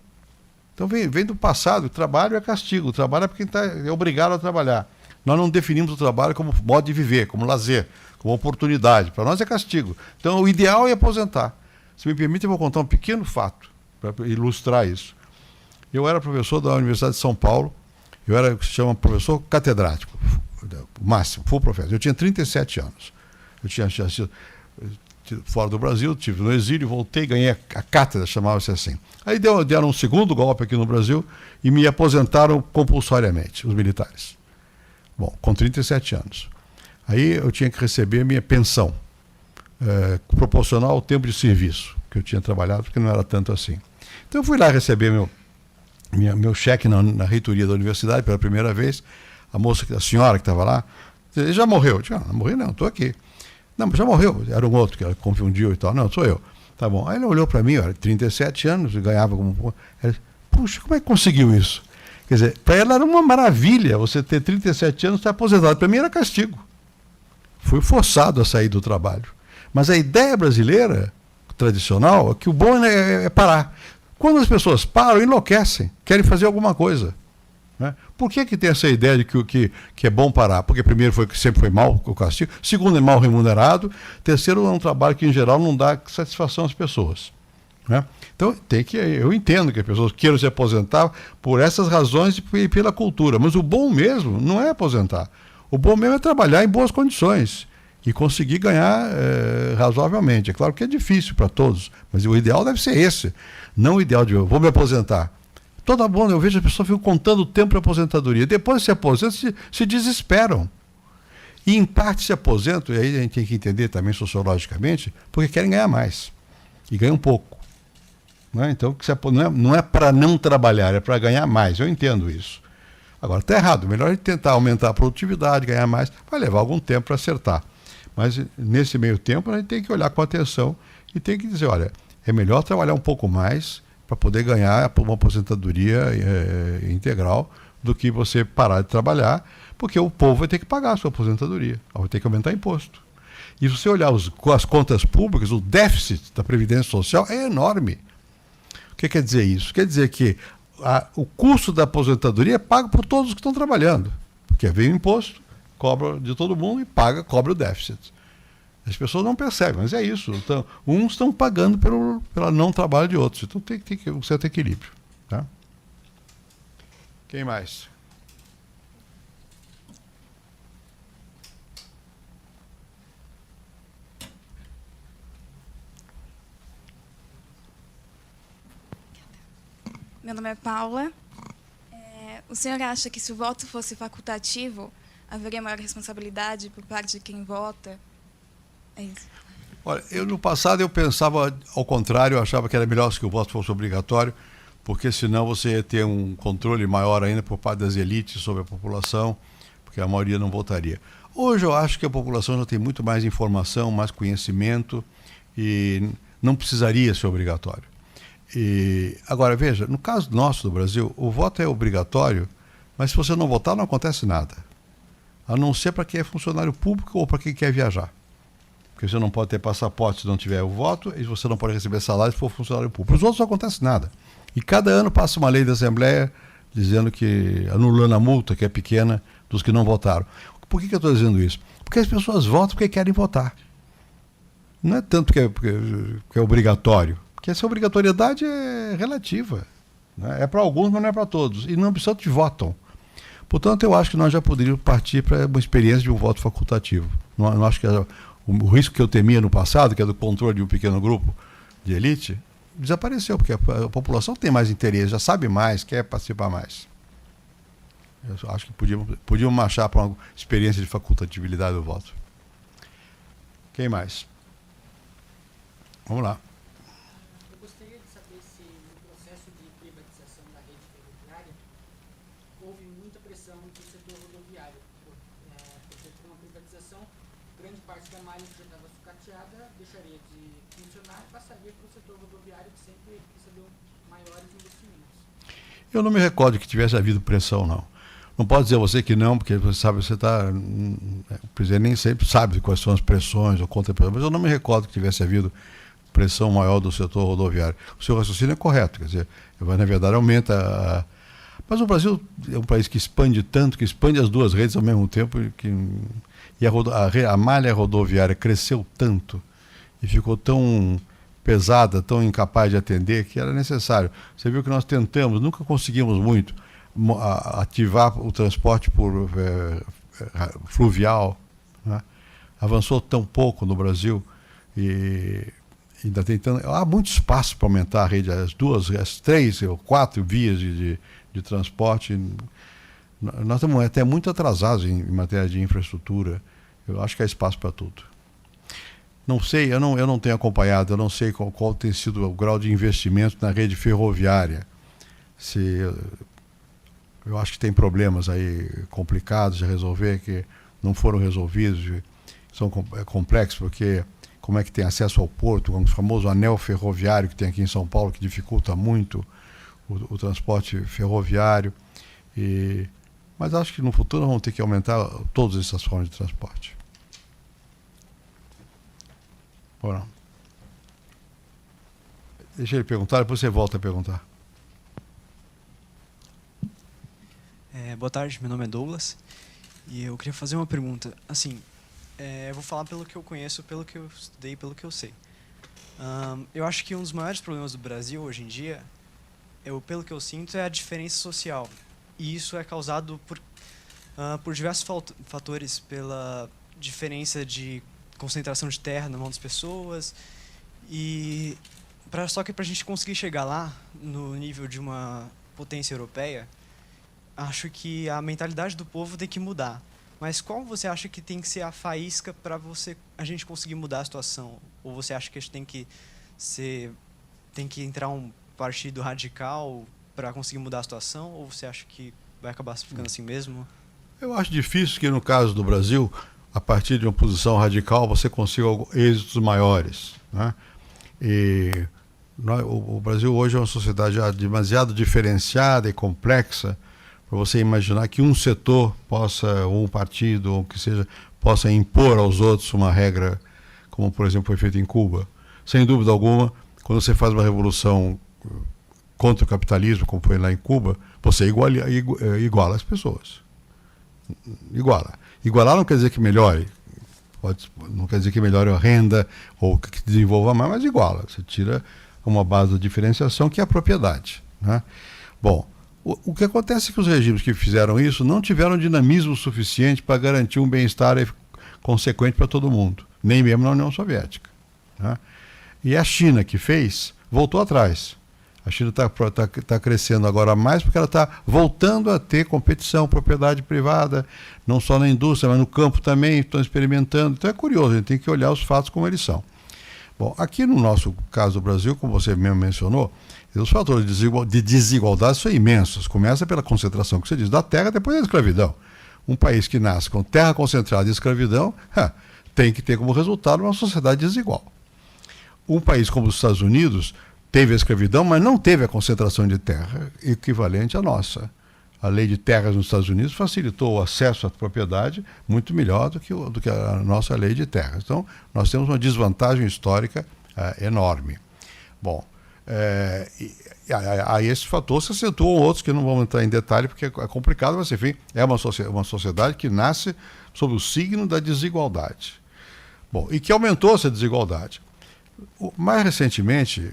Então vem do passado, o trabalho é castigo, o trabalho é porque é obrigado a trabalhar. Nós não definimos o trabalho como modo de viver, como lazer, como oportunidade. Para nós é castigo. Então o ideal é aposentar. Se me permite, eu vou contar um pequeno fato para ilustrar isso. Eu era professor da Universidade de São Paulo, eu era o que se chama professor catedrático, o máximo, full professor. Eu tinha 37 anos. Eu tinha sido fora do Brasil, estive no exílio, voltei, ganhei a cátedra, chamava-se assim. Aí deram um segundo golpe aqui no Brasil e me aposentaram compulsoriamente, os militares. Bom, com 37 anos. Aí eu tinha que receber minha pensão, proporcional ao tempo de serviço que eu tinha trabalhado, porque não era tanto assim. Então eu fui lá receber meu cheque na reitoria da universidade pela primeira vez. A senhora que estava lá, ele já morreu. Eu disse, não morri não, estou aqui. Não, mas já morreu. Era um outro que ela confundiu e tal. Não, sou eu. Tá bom. Aí ele olhou para mim, eu era 37 anos, e ganhava como... Ela disse, puxa, como é que conseguiu isso? Quer dizer, para ela era uma maravilha você ter 37 anos e estar aposentado. Para mim era castigo. Fui forçado a sair do trabalho. Mas a ideia brasileira, tradicional, é que o bom é parar. Quando as pessoas param, enlouquecem, querem fazer alguma coisa. Né? Por que tem essa ideia de que é bom parar? Porque primeiro sempre foi mal o castigo, segundo é mal remunerado, terceiro é um trabalho que em geral não dá satisfação às pessoas. Né? Então eu entendo que as pessoas queiram se aposentar por essas razões e pela cultura, mas o bom mesmo não é aposentar. O bom mesmo é trabalhar em boas condições e conseguir ganhar razoavelmente. É claro que é difícil para todos, mas o ideal deve ser esse, não o ideal de eu vou me aposentar. Toda bom, eu vejo as pessoas ficam contando o tempo para aposentadoria. Depois se aposentam, se desesperam. E em parte se aposentam, e aí a gente tem que entender também sociologicamente, porque querem ganhar mais. E ganham pouco. Né? Então não é para não trabalhar, é para ganhar mais. Eu entendo isso. Agora está errado, melhor é tentar aumentar a produtividade, ganhar mais, vai levar algum tempo para acertar. Mas nesse meio tempo a gente tem que olhar com atenção e tem que dizer, olha, é melhor trabalhar um pouco mais para poder ganhar uma aposentadoria integral do que você parar de trabalhar, porque o povo vai ter que pagar a sua aposentadoria, vai ter que aumentar imposto. E se você olhar as contas públicas, o déficit da Previdência Social é enorme. O que quer dizer isso? Quer dizer que o custo da aposentadoria é pago por todos os que estão trabalhando, porque vem o imposto, cobra de todo mundo e cobra o déficit. As pessoas não percebem, mas é isso. Então, uns estão pagando pelo não trabalho de outros. Então tem que ter um certo equilíbrio. Tá? Quem mais? Meu nome é Paula. O senhor acha que se o voto fosse facultativo, haveria maior responsabilidade por parte de quem vota? É isso. Olha, no passado eu pensava ao contrário, eu achava que era melhor que o voto fosse obrigatório, porque senão você ia ter um controle maior ainda por parte das elites sobre a população, porque a maioria não votaria. Hoje eu acho que a população já tem muito mais informação, mais conhecimento e não precisaria ser obrigatório. Agora, veja, no caso nosso do Brasil, o voto é obrigatório, mas se você não votar não acontece nada. a não ser para quem é funcionário público ou para quem quer viajar. Porque você não pode ter passaporte se não tiver o voto, e você não pode receber salário se for funcionário público. Para os outros não acontece nada. E cada ano passa uma lei da Assembleia dizendo que, anulando a multa, que é pequena, dos que não votaram. Por que eu estou dizendo isso? Porque as pessoas votam porque querem votar. Não é tanto que é obrigatório, porque essa obrigatoriedade é relativa. Né? É para alguns, mas não é para todos. E não precisa de votam. Portanto, eu acho que nós já poderíamos partir para uma experiência de um voto facultativo. Não acho que o risco que eu temia no passado, que é do controle de um pequeno grupo de elite, desapareceu, porque a população tem mais interesse, já sabe mais, quer participar mais. Eu acho que podíamos marchar para uma experiência de facultatividade do voto. Quem mais? Vamos lá. Eu gostaria de saber se no processo de privatização da rede ferroviária houve muita pressão do setor rodoviário, porque com a privatização, grande parte da malha que já estava sucateada deixaria de funcionar e passaria para o setor rodoviário, que sempre recebeu maiores investimentos. Eu não me recordo que tivesse havido pressão, não. Não pode dizer você que não, porque você sabe, o presidente nem sempre sabe quais são as pressões ou contra-pressões, mas eu não me recordo que tivesse havido pressão maior do setor rodoviário. O seu raciocínio é correto, quer dizer, na verdade aumenta Mas o Brasil é um país que expande tanto, que expande as duas redes ao mesmo tempo, e a malha rodoviária cresceu tanto e ficou tão pesada, tão incapaz de atender, que era necessário. Você viu que nós tentamos, nunca conseguimos muito, ativar o transporte por fluvial, né? Avançou tão pouco no Brasil e ainda tentando. Há muito espaço para aumentar a rede, as 3 ou 4 vias de transporte. Nós estamos até muito atrasados em matéria de infraestrutura. Eu acho que há espaço para tudo. Não sei, eu não tenho acompanhado, eu não sei qual tem sido o grau de investimento na rede ferroviária. Eu acho que tem problemas aí complicados de resolver, que não foram resolvidos, são complexos, porque como é que tem acesso ao porto, o famoso anel ferroviário que tem aqui em São Paulo, que dificulta muito o transporte ferroviário. Mas acho que no futuro vamos ter que aumentar todas essas formas de transporte. Bom, deixa ele perguntar, depois você volta a perguntar. Boa tarde, meu nome é Douglas e eu queria fazer uma pergunta. Assim, eu vou falar pelo que eu conheço, pelo que eu estudei, pelo que eu sei. Eu acho que um dos maiores problemas do Brasil hoje em dia, pelo que eu sinto, é a diferença social. E isso é causado por diversos fatores, pela diferença de concentração de terra na mão das pessoas. Só que para a gente conseguir chegar lá, no nível de uma potência europeia, acho que a mentalidade do povo tem que mudar. Mas qual você acha que tem que ser a faísca para a gente conseguir mudar a situação? Ou você acha que a gente tem que entrar um partido radical para conseguir mudar a situação? Ou você acha que vai acabar ficando assim mesmo? Eu acho difícil que no caso do Brasil, a partir de uma posição radical, você consiga êxitos maiores, né? O Brasil hoje é uma sociedade já demasiado diferenciada e complexa para você imaginar que um setor ou um partido, ou que seja, possa impor aos outros uma regra, como, por exemplo, foi feito em Cuba. Sem dúvida alguma, quando você faz uma revolução contra o capitalismo, como foi lá em Cuba, você iguala as pessoas. Igualar não quer dizer que melhore, não quer dizer que melhore a renda ou que desenvolva mais, mas iguala. Você tira uma base de diferenciação que é a propriedade, né? Bom, o que acontece é que os regimes que fizeram isso não tiveram dinamismo suficiente para garantir um bem-estar consequente para todo mundo, nem mesmo na União Soviética, né? E a China, que fez, voltou atrás. A China está crescendo agora mais porque ela está voltando a ter competição, propriedade privada, não só na indústria, mas no campo também, estão experimentando. Então é curioso, a gente tem que olhar os fatos como eles são. Bom, aqui no nosso caso do Brasil, como você mesmo mencionou, os fatores de desigualdade são imensos. Começa pela concentração, que você diz, da terra, depois da escravidão. Um país que nasce com terra concentrada e escravidão tem que ter como resultado uma sociedade desigual. Um país como os Estados Unidos teve a escravidão, mas não teve a concentração de terra equivalente à nossa. A lei de terras nos Estados Unidos facilitou o acesso à propriedade muito melhor do que a nossa lei de terras. Então, nós temos uma desvantagem histórica enorme. Bom, a esse fator se acentuam outros que não vamos entrar em detalhe porque é complicado, mas enfim, é uma sociedade que nasce sob o signo da desigualdade. Bom, e que aumentou essa desigualdade. Mais recentemente,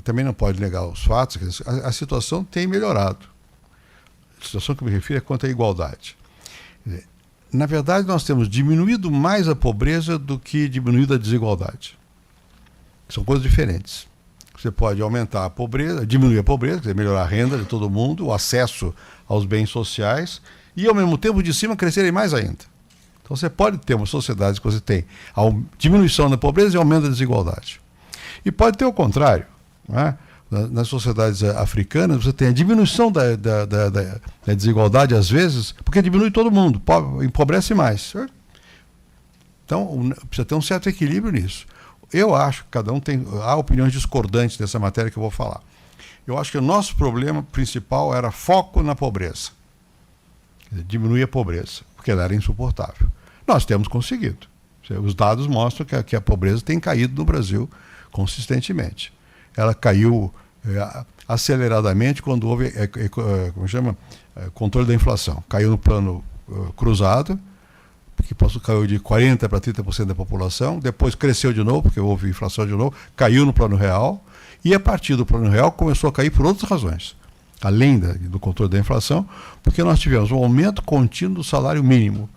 também não pode negar os fatos, a situação tem melhorado. A situação que eu me refiro é quanto à igualdade. Na verdade, nós temos diminuído mais a pobreza do que diminuído a desigualdade. São coisas diferentes. Você pode aumentar a pobreza, diminuir a pobreza, quer dizer, melhorar a renda de todo mundo, o acesso aos bens sociais, e ao mesmo tempo de cima crescerem mais ainda. Então você pode ter uma sociedade que você tem a diminuição da pobreza e aumento da desigualdade. E pode ter o contrário, não é? Nas sociedades africanas, você tem a diminuição da desigualdade, às vezes, porque diminui todo mundo, empobrece mais. Então, precisa ter um certo equilíbrio nisso. Eu acho que cada um há opiniões discordantes dessa matéria que eu vou falar. Eu acho que o nosso problema principal era foco na pobreza. Diminuir a pobreza, porque ela era insuportável. Nós temos conseguido. Os dados mostram que a pobreza tem caído no Brasil consistentemente. Ela caiu aceleradamente quando houve controle da inflação. Caiu no plano cruzado, que caiu de 40% para 30% da população, depois cresceu de novo, porque houve inflação de novo, caiu no plano real, e a partir do plano real começou a cair por outras razões, além do controle da inflação, porque nós tivemos um aumento contínuo do salário mínimo,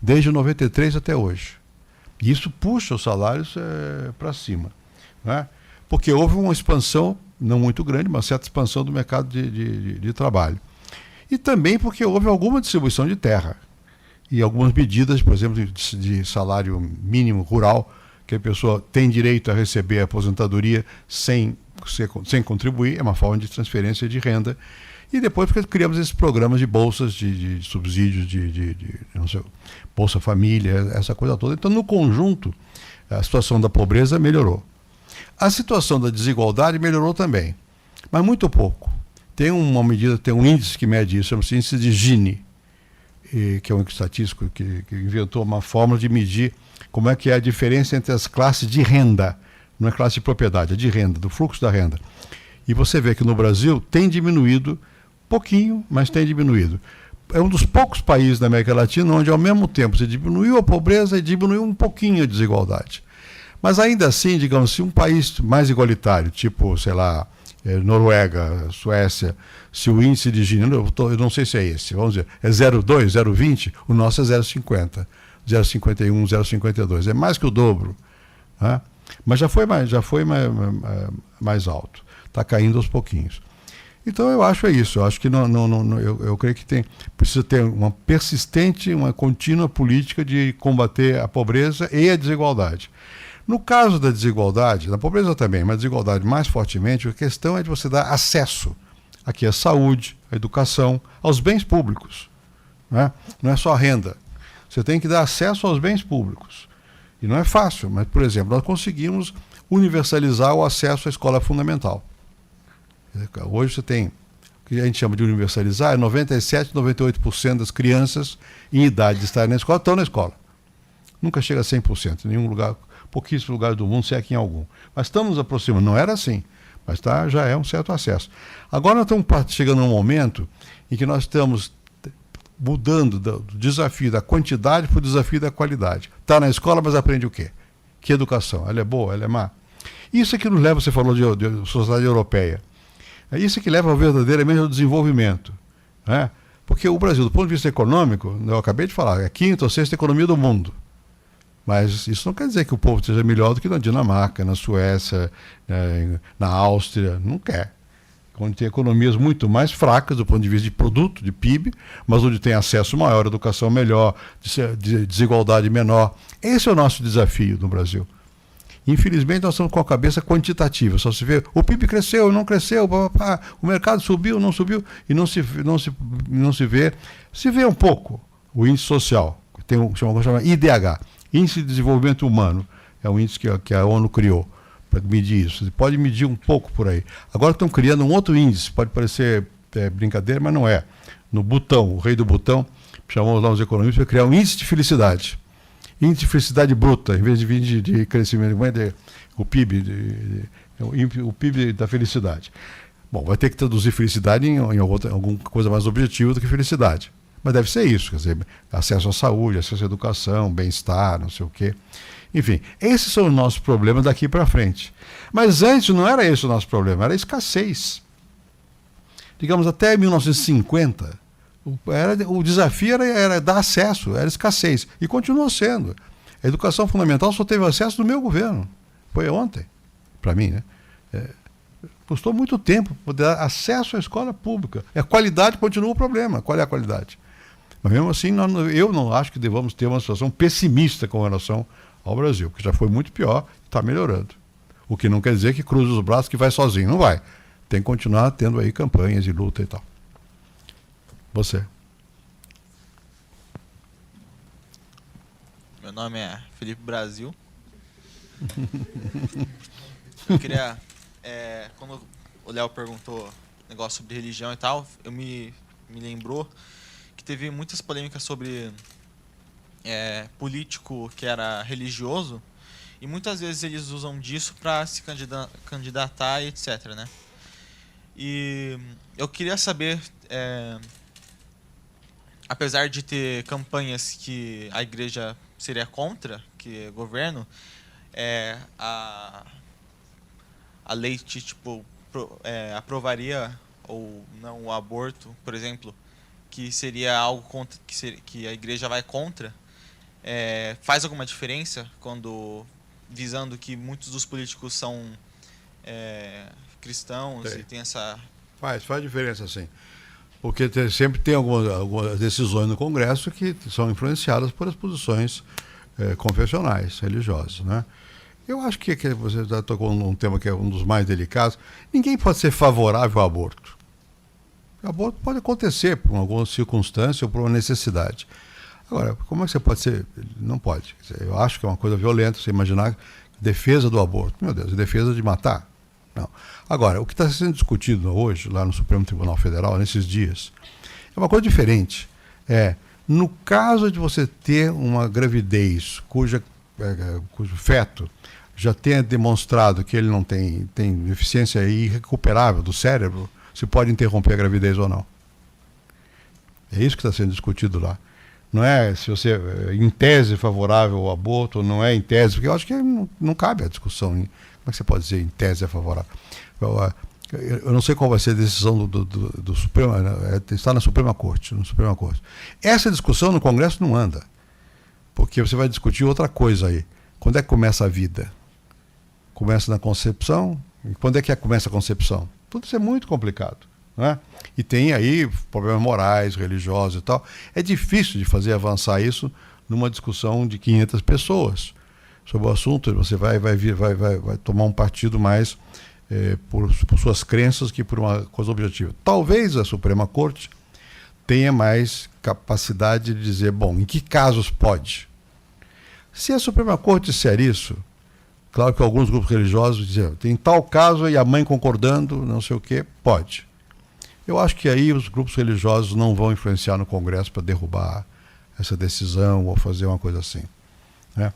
desde 93 até hoje. E isso puxa os salários para cima, né? Porque houve uma expansão, não muito grande, mas certa expansão do mercado de trabalho. E também porque houve alguma distribuição de terra e algumas medidas, por exemplo, de salário mínimo rural, que a pessoa tem direito a receber a aposentadoria sem contribuir, é uma forma de transferência de renda. E depois porque criamos esses programas de bolsas, de subsídios, não sei, Bolsa Família, essa coisa toda. Então, no conjunto, a situação da pobreza melhorou. A situação da desigualdade melhorou também, mas muito pouco. Tem uma medida, tem um índice que mede isso, chama-se índice de Gini, que é um estatístico que inventou uma fórmula de medir como é que é a diferença entre as classes de renda, não é classe de propriedade, é de renda, do fluxo da renda. E você vê que no Brasil tem diminuído, pouquinho, mas tem diminuído. É um dos poucos países da América Latina onde ao mesmo tempo se diminuiu a pobreza e diminuiu um pouquinho a desigualdade. Mas ainda assim, digamos, se um país mais igualitário, tipo, sei lá, Noruega, Suécia, se o índice de Gini, eu não sei se é esse, vamos dizer, é 0,2, 0,20, o nosso é 0,50, 0,51, 0,52, é mais que o dobro, né? Mas já foi mais alto, está caindo aos pouquinhos. Então eu acho isso, eu acho que eu creio que precisa ter uma persistente, uma contínua política de combater a pobreza e a desigualdade. No caso da desigualdade, da pobreza também, mas a desigualdade mais fortemente, a questão é de você dar acesso aqui à saúde, à educação, aos bens públicos, né? Não é só a renda. Você tem que dar acesso aos bens públicos. E não é fácil, mas, por exemplo, nós conseguimos universalizar o acesso à escola fundamental. Hoje você tem, o que a gente chama de universalizar, 97%, 98% das crianças em idade de estar na escola estão na escola. Nunca chega a 100%, em nenhum lugar, pouquíssimos lugares do mundo, se é aqui em algum. Mas estamos nos aproximando, não era assim, mas já é um certo acesso. Agora nós estamos chegando a um momento em que nós estamos mudando do desafio da quantidade para o desafio da qualidade. Está na escola, mas aprende o quê? Que educação? Ela é boa, ela é má? Isso é que nos leva, você falou de sociedade europeia, é isso que leva verdadeiramente ao desenvolvimento, né? Porque o Brasil, do ponto de vista econômico, eu acabei de falar, é a quinta ou sexta economia do mundo. Mas isso não quer dizer que o povo seja melhor do que na Dinamarca, na Suécia, na Áustria. Não quer. Onde tem economias muito mais fracas do ponto de vista de produto, de PIB, mas onde tem acesso maior, educação melhor, desigualdade menor. Esse é o nosso desafio no Brasil. Infelizmente, nós estamos com a cabeça quantitativa. Só se vê, o PIB cresceu, não cresceu, o mercado subiu, não subiu, e não se vê. Se vê um pouco o índice social, tem chama IDH, Índice de Desenvolvimento Humano, é um índice que a ONU criou para medir isso. Você pode medir um pouco por aí. Agora estão criando um outro índice, pode parecer brincadeira, mas não é. no Butão, o rei do Butão, chamou lá os economistas para criar um índice de felicidade. Índice de felicidade bruta, em vez de vir de crescimento, o PIB, o PIB da felicidade. Bom, vai ter que traduzir felicidade em alguma coisa mais objetiva do que felicidade. Mas deve ser isso, quer dizer, acesso à saúde, acesso à educação, bem-estar, não sei o quê. Enfim, esses são os nossos problemas daqui para frente. Mas antes não era esse o nosso problema, era a escassez. Digamos, até 1950, o desafio era dar acesso, era escassez. E continuou sendo. A educação fundamental só teve acesso no meu governo. Foi ontem, para mim, né? Custou muito tempo poder dar acesso à escola pública. A qualidade continua o problema. Qual é a qualidade? Mas mesmo assim, eu não acho que devamos ter uma situação pessimista com relação ao Brasil, que já foi muito pior, está melhorando. O que não quer dizer que cruze os braços que vai sozinho. Não vai. Tem que continuar tendo aí campanhas de luta e tal. Você. Meu nome é Felipe Brasil. Eu queria... quando o Léo perguntou negócio sobre religião e tal, me lembrou que teve muitas polêmicas sobre político que era religioso, e muitas vezes eles usam disso para se candidatar e etc, né? E eu queria saber, apesar de ter campanhas que a igreja seria contra, que governo, a lei tipo aprovaria ou não o aborto, por exemplo, que seria algo contra, que a igreja vai contra, faz alguma diferença quando visando que muitos dos políticos são cristãos e tem essa... Faz diferença, sim. Porque sempre tem algumas decisões no Congresso que são influenciadas por as posições confessionais, religiosas, né? Eu acho que você já tocou num tema que é um dos mais delicados. Ninguém pode ser favorável ao aborto. O aborto pode acontecer por alguma circunstância ou por uma necessidade. Agora, como é que você pode ser... Não pode. Eu acho que é uma coisa violenta você imaginar defesa do aborto. Meu Deus, defesa de matar? Não. Agora, o que está sendo discutido hoje, lá no Supremo Tribunal Federal, nesses dias, é uma coisa diferente. No caso de você ter uma gravidez cujo feto já tenha demonstrado que ele não tem deficiência irrecuperável do cérebro, se pode interromper a gravidez ou não. É isso que está sendo discutido lá. Não é se você, em tese, favorável ao aborto, ou não é em tese, porque eu acho que não cabe a discussão. Como é que você pode dizer em tese é favorável? Eu não sei qual vai ser a decisão do Supremo, está na Suprema Corte. Essa discussão no Congresso não anda, porque você vai discutir outra coisa aí. Quando é que começa a vida? Começa na concepção? E quando é que começa a concepção? Tudo isso é muito complicado, né? E tem aí problemas morais, religiosos e tal. É difícil de fazer avançar isso numa discussão de 500 pessoas sobre o assunto. Você vai tomar um partido mais por suas crenças que por uma coisa objetiva. Talvez a Suprema Corte tenha mais capacidade de dizer, bom, em que casos pode? Se a Suprema Corte disser isso, claro que alguns grupos religiosos dizem, tem tal caso e a mãe concordando, não sei o quê, pode. Eu acho que aí os grupos religiosos não vão influenciar no Congresso para derrubar essa decisão ou fazer uma coisa assim, né?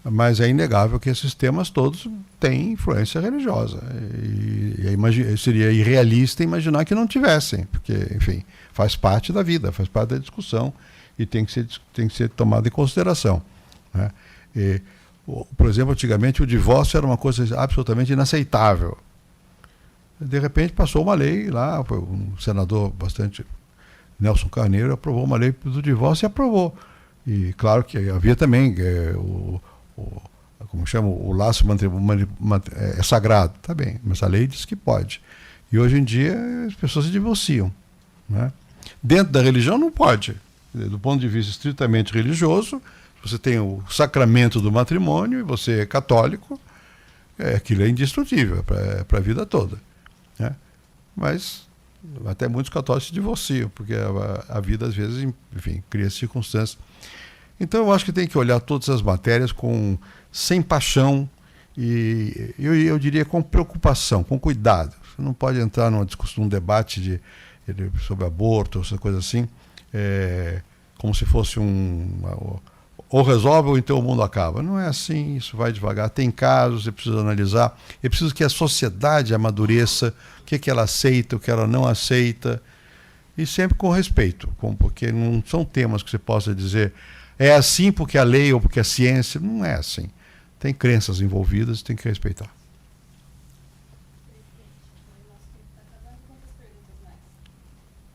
Mas é inegável que esses temas todos têm influência religiosa. E seria irrealista imaginar que não tivessem, porque, enfim, faz parte da vida, faz parte da discussão e tem que ser tomado em consideração, né? Por exemplo, antigamente o divórcio era uma coisa absolutamente inaceitável. De repente passou uma lei lá, foi um senador bastante, Nelson Carneiro, aprovou uma lei do divórcio e aprovou. E claro que havia também como chama, o laço é sagrado, tá bem, mas a lei diz que pode. E hoje em dia as pessoas se divorciam, né? Dentro da religião não pode. Do ponto de vista estritamente religioso, você tem o sacramento do matrimônio e você é católico, aquilo é indestrutível para a vida toda, né? Mas até muitos católicos se divorciam, porque a vida às vezes, enfim, cria circunstâncias. Então eu acho que tem que olhar todas as matérias sem paixão e eu diria com preocupação, com cuidado. Você não pode entrar numa discussão, num debate de sobre aborto, essa coisa assim, como se fosse ou resolve ou então o mundo acaba. Não é assim, isso vai devagar. Tem casos, é preciso analisar, é preciso que a sociedade amadureça, o que ela aceita, o que ela não aceita, e sempre com respeito, porque não são temas que você possa dizer é assim porque a lei ou porque a ciência, não é assim. Tem crenças envolvidas, tem que respeitar.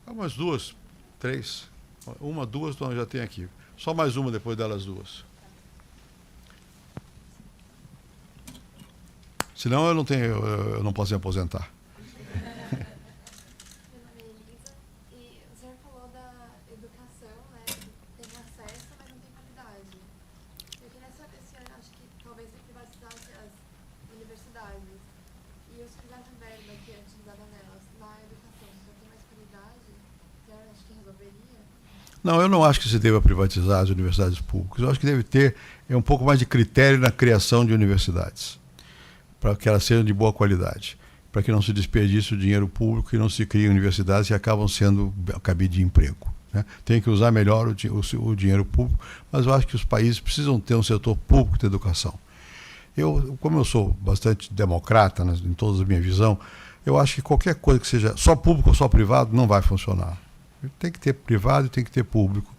Umas 2, 3. 1, 2, então já tem aqui. Só mais uma depois delas 2. Senão eu não posso me aposentar. Meu nome é Elisa e o senhor falou da educação, né? Tem acesso, mas não tem qualidade. Eu queria saber se o senhor acha que talvez se privatizasse as universidades e os fizessem verba que é utilizada nelas na educação, se tem mais qualidade, o senhor acha que resolveria? Não, eu não acho que se deva privatizar as universidades públicas. Eu acho que deve ter um pouco mais de critério na criação de universidades, para que elas sejam de boa qualidade, para que não se desperdice o dinheiro público e não se criem universidades que acabam sendo cabide de emprego, né? Tem que usar melhor o dinheiro público, mas eu acho que os países precisam ter um setor público de educação. Como eu sou bastante democrata em toda a minha visão, eu acho que qualquer coisa que seja só público ou só privado não vai funcionar. Tem que ter privado e tem que ter público.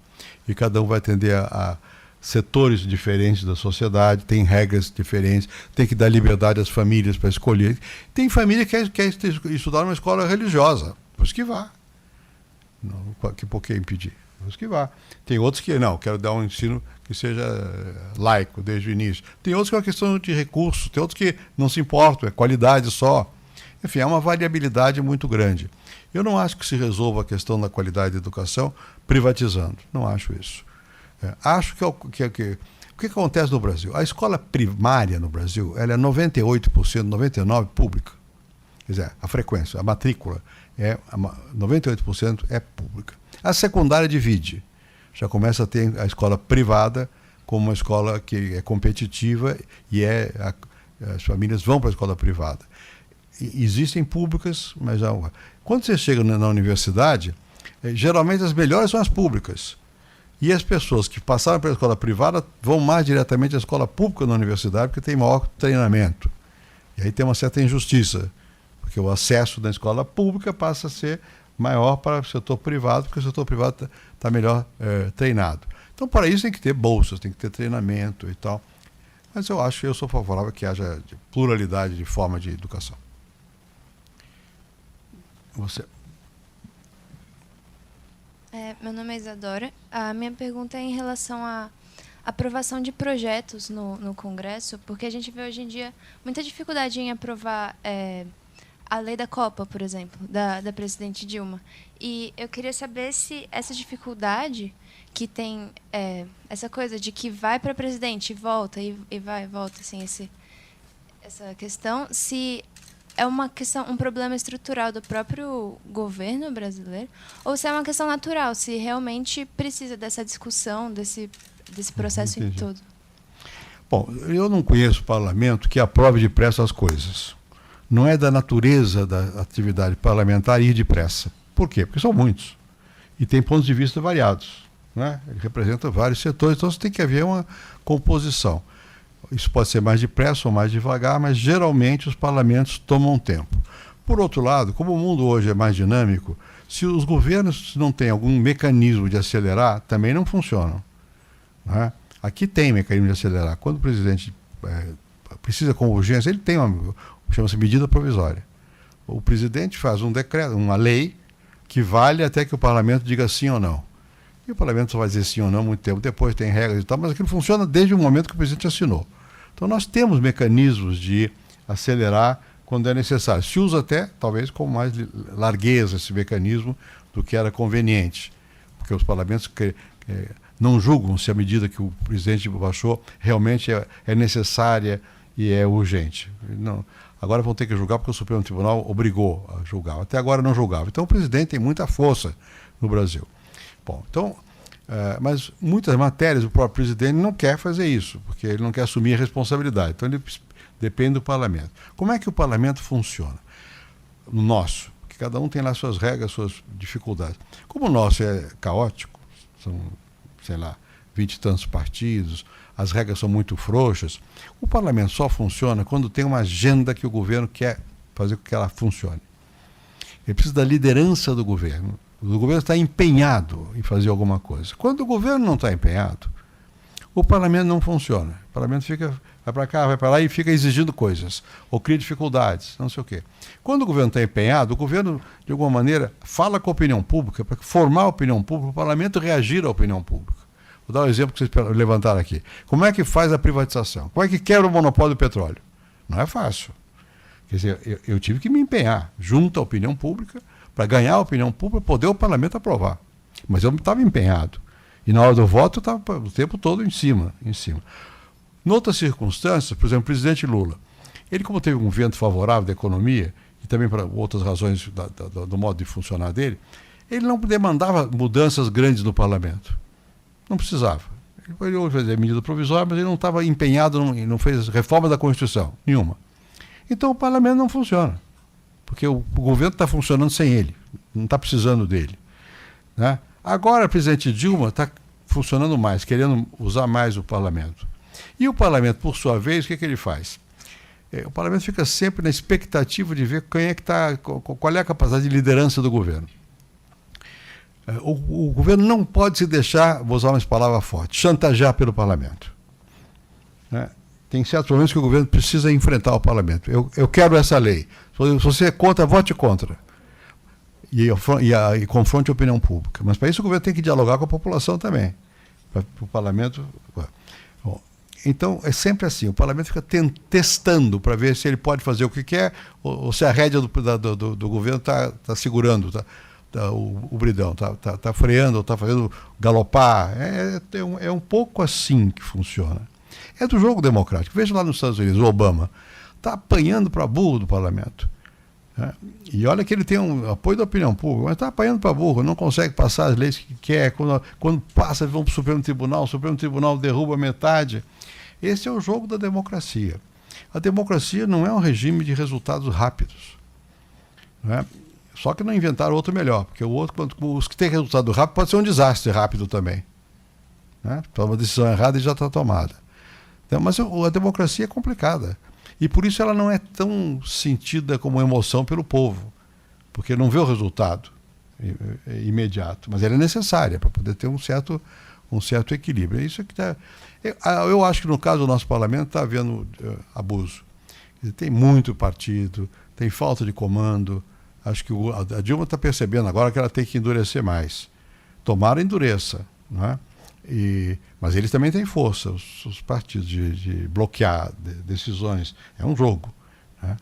E cada um vai atender a setores diferentes da sociedade, tem regras diferentes, tem que dar liberdade às famílias para escolher. Tem família que quer estudar numa escola religiosa, pois que vá. Não, por que impedir? Pois que vá. Tem outros que não, quero dar um ensino que seja laico desde o início. Tem outros que é uma questão de recursos, tem outros que não se importam, é qualidade só. Enfim, é uma variabilidade muito grande. Eu não acho que se resolva a questão da qualidade da educação privatizando. Não acho isso. Acho que o que acontece no Brasil? A escola primária no Brasil ela é 98%, 99% pública. Quer dizer, a frequência, a matrícula, 98% é pública. A secundária divide. Já começa a ter a escola privada como uma escola que é competitiva e as famílias vão para a escola privada. Existem públicas, mas quando você chega na universidade, geralmente as melhores são as públicas. E as pessoas que passaram pela escola privada vão mais diretamente à escola pública na universidade porque tem maior treinamento. E aí tem uma certa injustiça, porque o acesso da escola pública passa a ser maior para o setor privado, porque o setor privado está melhor treinado. Então, para isso tem que ter bolsas, tem que ter treinamento e tal. Mas eu sou favorável que haja pluralidade de forma de educação. Você... Meu nome é Isadora. A minha pergunta é em relação à aprovação de projetos no Congresso, porque a gente vê hoje em dia muita dificuldade em aprovar a lei da Copa, por exemplo, da presidente Dilma. E eu queria saber se essa dificuldade que tem, essa coisa de que vai para presidente e volta, e vai e volta, assim, essa questão, se é uma questão, um problema estrutural do próprio governo brasileiro, ou se é uma questão natural, se realmente precisa dessa discussão, desse processo em todo. Bom, eu não conheço parlamento que aprove depressa as coisas. Não é da natureza da atividade parlamentar ir depressa. Por quê? Porque são muitos. E tem pontos de vista variados, né? Ele representa vários setores, então tem que haver uma composição. Isso pode ser mais depressa ou mais devagar, mas geralmente os parlamentos tomam tempo. Por outro lado, como o mundo hoje é mais dinâmico, se os governos não têm algum mecanismo de acelerar, também não funcionam, né? Aqui tem mecanismo de acelerar. Quando o presidente precisa com urgência, ele tem chama-se medida provisória. O presidente faz um decreto, uma lei, que vale até que o parlamento diga sim ou não. E o parlamento só vai dizer sim ou não muito tempo depois, tem regras e tal, mas aquilo funciona desde o momento que o presidente assinou. Então nós temos mecanismos de acelerar quando é necessário. Se usa até, talvez, com mais largueza esse mecanismo do que era conveniente. Porque os parlamentos não julgam se a medida que o presidente baixou realmente é necessária e é urgente. Não. Agora vão ter que julgar porque o Supremo Tribunal obrigou a julgar. Até agora não julgava. Então o presidente tem muita força no Brasil. Bom, então, mas muitas matérias o próprio presidente não quer fazer isso, porque ele não quer assumir a responsabilidade. Então ele depende do parlamento. Como é que o parlamento funciona? No nosso, cada um tem lá suas regras, suas dificuldades. Como o nosso é caótico, são, sei lá, 20 e tantos partidos, as regras são muito frouxas, o parlamento só funciona quando tem uma agenda que o governo quer fazer com que ela funcione. Ele precisa da liderança do governo. O governo está empenhado em fazer alguma coisa. Quando o governo não está empenhado, o parlamento não funciona. O parlamento vai para cá, vai para lá e fica exigindo coisas, ou cria dificuldades, não sei o quê. Quando o governo está empenhado, o governo, de alguma maneira, fala com a opinião pública, para formar a opinião pública, o parlamento reagir à opinião pública. Vou dar um exemplo que vocês levantaram aqui. Como é que faz a privatização? Como é que quebra o monopólio do petróleo? Não é fácil. Quer dizer, eu tive que me empenhar junto à opinião pública para ganhar a opinião pública, poder o parlamento aprovar. Mas eu estava empenhado. E na hora do voto eu estava o tempo todo em cima. Em outras circunstâncias, por exemplo, o presidente Lula, ele, como teve um vento favorável da economia, e também para outras razões do modo de funcionar dele, ele não demandava mudanças grandes no parlamento. Não precisava. Ele pode fazer medida provisória, mas ele não estava empenhado, não fez reforma da Constituição, nenhuma. Então o parlamento não funciona, porque o governo está funcionando sem ele, não está precisando dele, né? Agora a presidente Dilma está funcionando mais, querendo usar mais o parlamento. E o parlamento, por sua vez, o que ele faz? O parlamento fica sempre na expectativa de ver quem é que está, qual é a capacidade de liderança do governo. O governo não pode se deixar, vou usar uma palavra forte, chantagear pelo parlamento, né? Tem certos momentos que o governo precisa enfrentar o parlamento. Eu quero essa lei. Se você é contra, vote contra. E confronte a opinião pública. Mas para isso o governo tem que dialogar com a população também. Para o parlamento. Bom, então é sempre assim: o parlamento fica testando para ver se ele pode fazer o que quer, ou se a rédea do governo está segurando o bridão, está freando, ou está fazendo galopar. É um pouco assim que funciona. É do jogo democrático. Veja lá nos Estados Unidos, o Obama está apanhando para burro do parlamento, né? E olha que ele tem um apoio da opinião pública, mas está apanhando para burro, não consegue passar as leis que quer. Quando passa, vão para o Supremo Tribunal derruba metade. Esse é o jogo da democracia. A democracia não é um regime de resultados rápidos, né? Só que não inventaram outro melhor, porque o outro, os que têm resultado rápido, pode ser um desastre rápido também, né? Toma uma decisão errada e já está tomada. Então, mas a democracia é complicada. E por isso ela não é tão sentida como emoção pelo povo, porque não vê o resultado imediato. Mas ela é necessária para poder ter um certo equilíbrio. É isso que está. Eu acho que no caso do nosso parlamento está havendo abuso. Tem muito partido, tem falta de comando. Acho que a Dilma está percebendo agora que ela tem que endurecer mais. Tomara endureça, não é? Mas eles também têm força, os partidos, de bloquear decisões. É um jogo, né?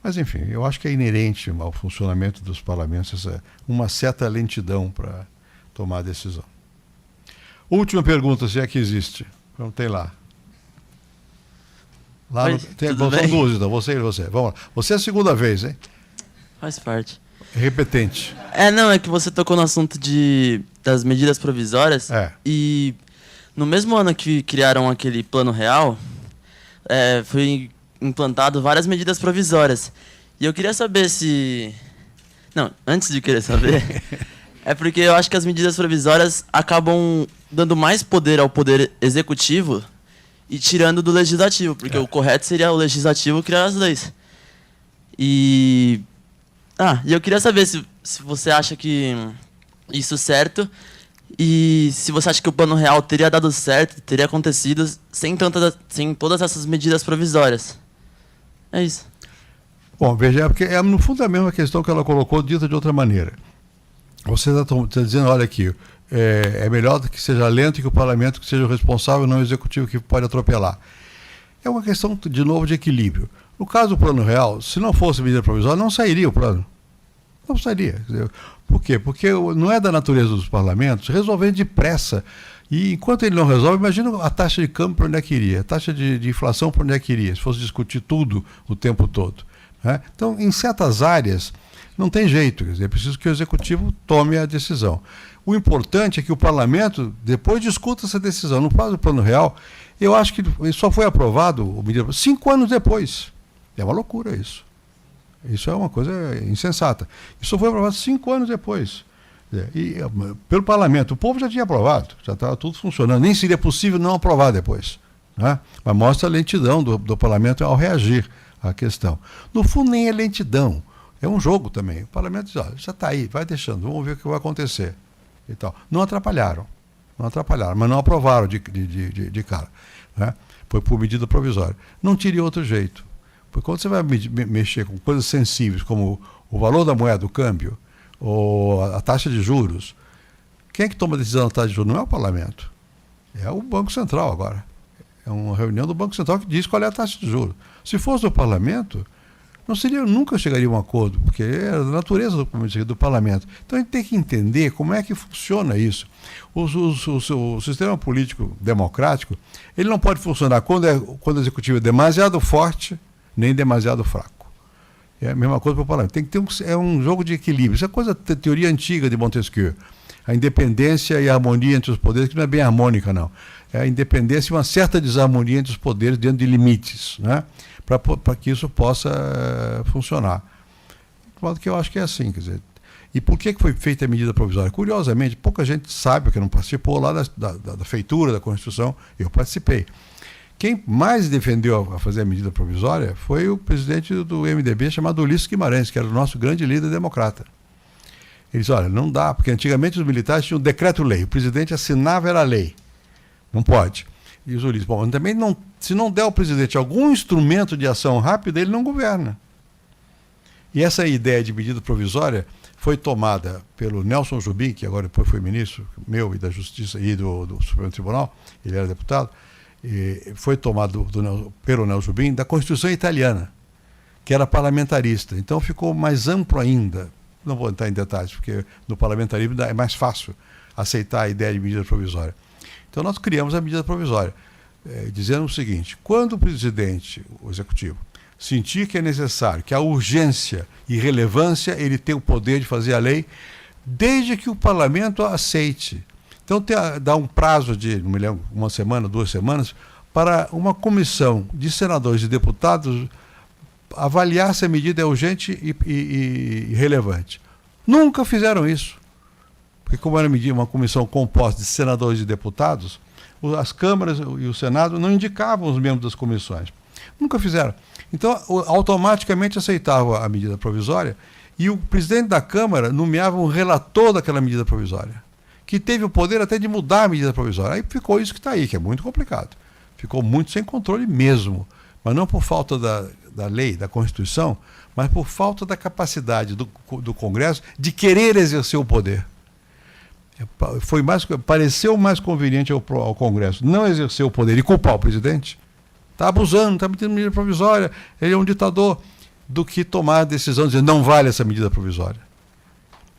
Mas, enfim, eu acho que é inerente ao funcionamento dos parlamentos uma certa lentidão para tomar a decisão. Última pergunta, se é que existe. Não tem lá. São duas, então, você e você. Vamos lá. Você é a segunda vez, hein? Faz parte. Repetente. É que você tocou no assunto das medidas provisórias. E no mesmo ano que criaram aquele plano real, foi implantado várias medidas provisórias. E eu queria saber se... Não, antes de querer saber, é porque eu acho que as medidas provisórias acabam dando mais poder ao poder executivo e tirando do legislativo, porque o correto seria o legislativo criar as leis. E eu queria saber se você acha que isso é certo e se você acha que o plano real teria dado certo, teria acontecido sem todas essas medidas provisórias. É isso. Bom, veja, porque no fundo é a mesma questão que ela colocou, dita de outra maneira. Você está dizendo, olha aqui, é melhor que seja lento e que o parlamento que seja o responsável, não o executivo que pode atropelar. É uma questão, de novo, de equilíbrio. No caso do plano real, se não fosse medida provisória, não sairia o plano. Não sairia. Por quê? Porque não é da natureza dos parlamentos resolver depressa. E enquanto ele não resolve, imagina a taxa de câmbio para onde é que iria, a taxa de inflação para onde é que iria, se fosse discutir tudo o tempo todo, né? Então, em certas áreas, não tem jeito. Quer dizer, é preciso que o executivo tome a decisão. O importante é que o parlamento depois discuta essa decisão. No caso do plano real, eu acho que só foi aprovado 5 anos depois. É uma loucura isso. Isso é uma coisa insensata. Isso foi aprovado 5 anos depois. E pelo parlamento, o povo já tinha aprovado, já estava tudo funcionando. Nem seria possível não aprovar depois. Né? Mas mostra a lentidão do parlamento ao reagir à questão. No fundo, nem é lentidão. É um jogo também. O parlamento diz, olha, já está aí, vai deixando, vamos ver o que vai acontecer. E tal. Não atrapalharam, mas não aprovaram de cara. Né? Foi por medida provisória. Não tire outro jeito. Porque quando você vai mexer com coisas sensíveis, como o valor da moeda, o câmbio, ou a taxa de juros, quem é que toma a decisão da taxa de juros? Não é o parlamento. É o Banco Central agora. É uma reunião do Banco Central que diz qual é a taxa de juros. Se fosse do parlamento, nunca chegaria a um acordo, porque é da natureza do parlamento. Então a gente tem que entender como é que funciona isso. O sistema político democrático, ele não pode funcionar quando o executivo é demasiado forte, nem demasiado fraco. É a mesma coisa para o parlamento. Tem que ter um jogo de equilíbrio. Isso é coisa da teoria antiga de Montesquieu. A independência e a harmonia entre os poderes, que não é bem harmônica, não. É a independência e uma certa desarmonia entre os poderes dentro de limites, né? Para que isso possa funcionar. De modo que eu acho que é assim, quer dizer. E por que foi feita a medida provisória? Curiosamente, pouca gente sabe, porque não participou lá da feitura da Constituição. Eu participei. Quem mais defendeu a fazer a medida provisória foi o presidente do MDB, chamado Ulisses Guimarães, que era o nosso grande líder democrata. Ele disse, olha, não dá, porque antigamente os militares tinham um decreto-lei, o presidente assinava, era a lei. Não pode. E os Ulisses, bom, também se não der ao presidente algum instrumento de ação rápida, ele não governa. E essa ideia de medida provisória foi tomada pelo Nelson Jobim, que agora depois foi ministro meu e da Justiça e do Supremo Tribunal, ele era deputado, e foi tomado pelo Nelson Jobim da Constituição italiana, que era parlamentarista. Então ficou mais amplo ainda. Não vou entrar em detalhes, porque no parlamentarismo é mais fácil aceitar a ideia de medida provisória. Então nós criamos a medida provisória, dizendo o seguinte: quando o presidente, o executivo, sentir que é necessário, que a urgência e relevância, ele tem o poder de fazer a lei, desde que o parlamento a aceite. Então dá um prazo de, não me lembro, 1 semana, 2 semanas, para uma comissão de senadores e deputados avaliar se a medida é urgente e relevante. Nunca fizeram isso. Porque como era uma comissão composta de senadores e deputados, as câmaras e o Senado não indicavam os membros das comissões. Nunca fizeram. Então, automaticamente aceitavam a medida provisória e o presidente da Câmara nomeava um relator daquela medida provisória, que teve o poder até de mudar a medida provisória. Aí ficou isso que está aí, que é muito complicado. Ficou muito sem controle mesmo. Mas não por falta da lei, da Constituição, mas por falta da capacidade do Congresso de querer exercer o poder. Pareceu mais conveniente ao Congresso não exercer o poder e culpar o presidente, está abusando, está metendo medida provisória, ele é um ditador, do que tomar a decisão de dizer não vale essa medida provisória.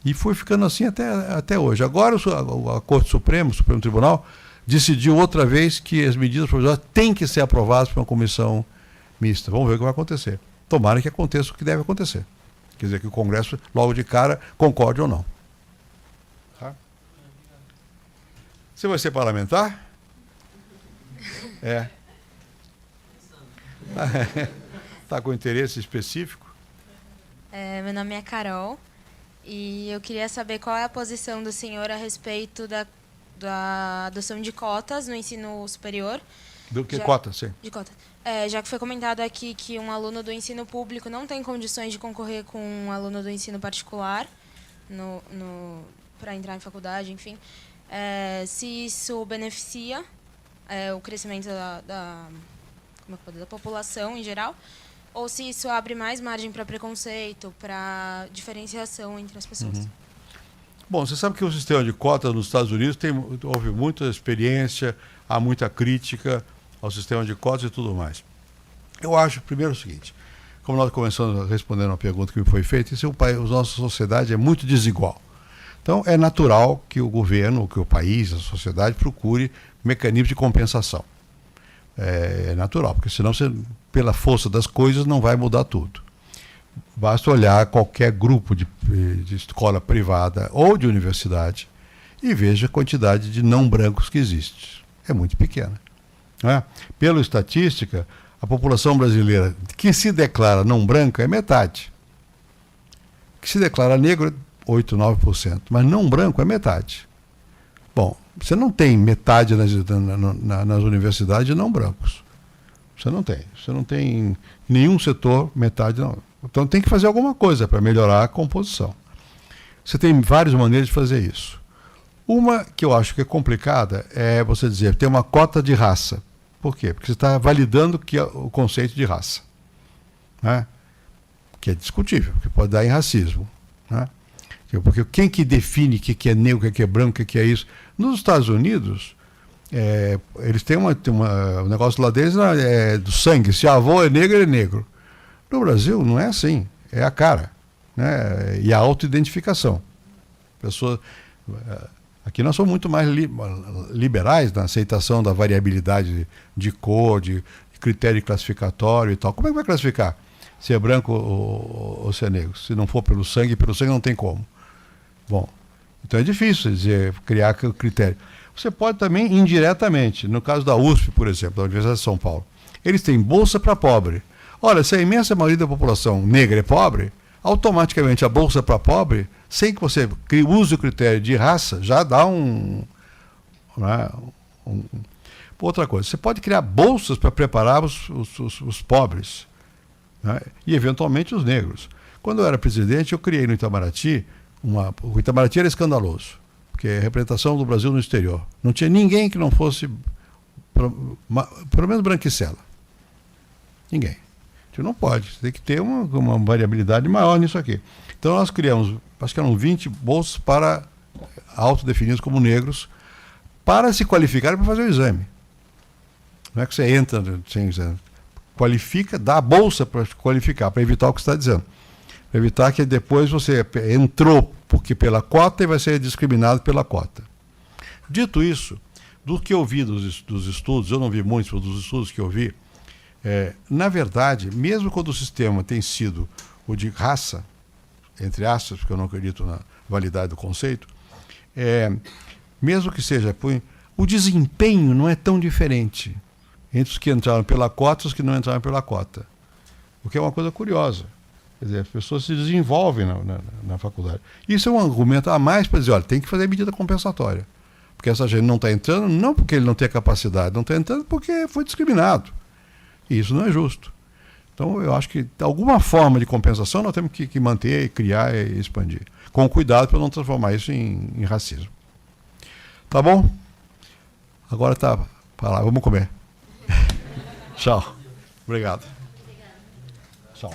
E foi ficando assim até hoje. Agora a Corte Suprema, o Supremo Tribunal, decidiu outra vez que as medidas provisórias têm que ser aprovadas por uma comissão mista. Vamos ver o que vai acontecer. Tomara que aconteça o que deve acontecer. Quer dizer, que o Congresso, logo de cara, concorde ou não. Tá? Você vai ser parlamentar? É. Está com interesse específico? Meu nome é Carol e eu queria saber qual é a posição do senhor a respeito da adoção de cotas no ensino superior. Do que cotas, sim. De cotas. Já que foi comentado aqui que um aluno do ensino público não tem condições de concorrer com um aluno do ensino particular para entrar em faculdade, enfim. Se isso beneficia o crescimento da população em geral, ou se isso abre mais margem para preconceito, para diferenciação entre as pessoas. Bom, você sabe que o sistema de cotas nos Estados Unidos houve muita experiência, há muita crítica ao sistema de cotas e tudo mais. Eu acho, primeiro, o seguinte: como nós começamos respondendo a pergunta que me foi feita, a nossa sociedade é muito desigual. Então, é natural que o governo, que o país, a sociedade, procure mecanismos de compensação. É natural, porque senão você, pela força das coisas, não vai mudar tudo. Basta olhar qualquer grupo de escola privada ou de universidade e veja a quantidade de não brancos que existe. É muito pequena. Né? Pela estatística, a população brasileira que se declara não branca é metade. que se declara negro é 8, 9%, mas não branco é metade. Bom, você não tem metade nas universidades não brancos. Você não tem. Você não tem em nenhum setor metade não. Então tem que fazer alguma coisa para melhorar a composição. Você tem várias maneiras de fazer isso. Uma que eu acho que é complicada é você dizer, tem uma cota de raça. Por quê? Porque você está validando o conceito de raça. Né? Que é discutível, que pode dar em racismo. Né? Porque quem que define o que é negro, o que é branco, o que é isso? Nos Estados Unidos, eles têm um negócio lá deles do sangue. Se a avó é negro, ele é negro. No Brasil, não é assim. É a cara. Né? E a autoidentificação. Aqui nós somos muito mais liberais na aceitação da variabilidade de cor, de critério classificatório e tal. Como é que vai classificar se é branco ou se é negro? Se não for pelo sangue não tem como. Bom, então é difícil criar critério. Você pode também indiretamente, no caso da USP, por exemplo, da Universidade de São Paulo, eles têm bolsa para pobre. Olha, se a imensa maioria da população negra é pobre, automaticamente a bolsa para pobre, sem que você use o critério de raça, já dá outra coisa. Você pode criar bolsas para preparar os pobres, né? E eventualmente os negros. Quando eu era presidente, eu criei no Itamaraty, o Itamaraty era escandaloso, porque é a representação do Brasil no exterior. Não tinha ninguém que não fosse, pelo menos branquicela. Ninguém. Você não pode, você tem que ter uma variabilidade maior nisso aqui. Então nós criamos, acho que eram 20 bolsas para autodefinidos como negros, para se qualificarem para fazer o exame. Não é que você entra sem exame. Qualifica, dá a bolsa para qualificar, para evitar o que você está dizendo. Para evitar que depois você entrou porque pela cota e vai ser discriminado pela cota. Dito isso, do que eu vi dos estudos, eu não vi muitos dos estudos que eu vi, na verdade, mesmo quando o sistema tem sido o de raça, entre aspas, porque eu não acredito na validade do conceito, mesmo que seja, o desempenho não é tão diferente entre os que entraram pela cota e os que não entraram pela cota. O que é uma coisa curiosa. Quer dizer, as pessoas se desenvolvem na faculdade. Isso é um argumento a mais para dizer, olha, tem que fazer medida compensatória. Porque essa gente não está entrando, não porque ele não tem capacidade, não está entrando porque foi discriminado. E isso não é justo. Então, eu acho que alguma forma de compensação nós temos que manter, criar e expandir. Com cuidado para não transformar isso em racismo. Tá bom? Agora tá. Para lá, vamos comer. Tchau. Obrigado. Tchau.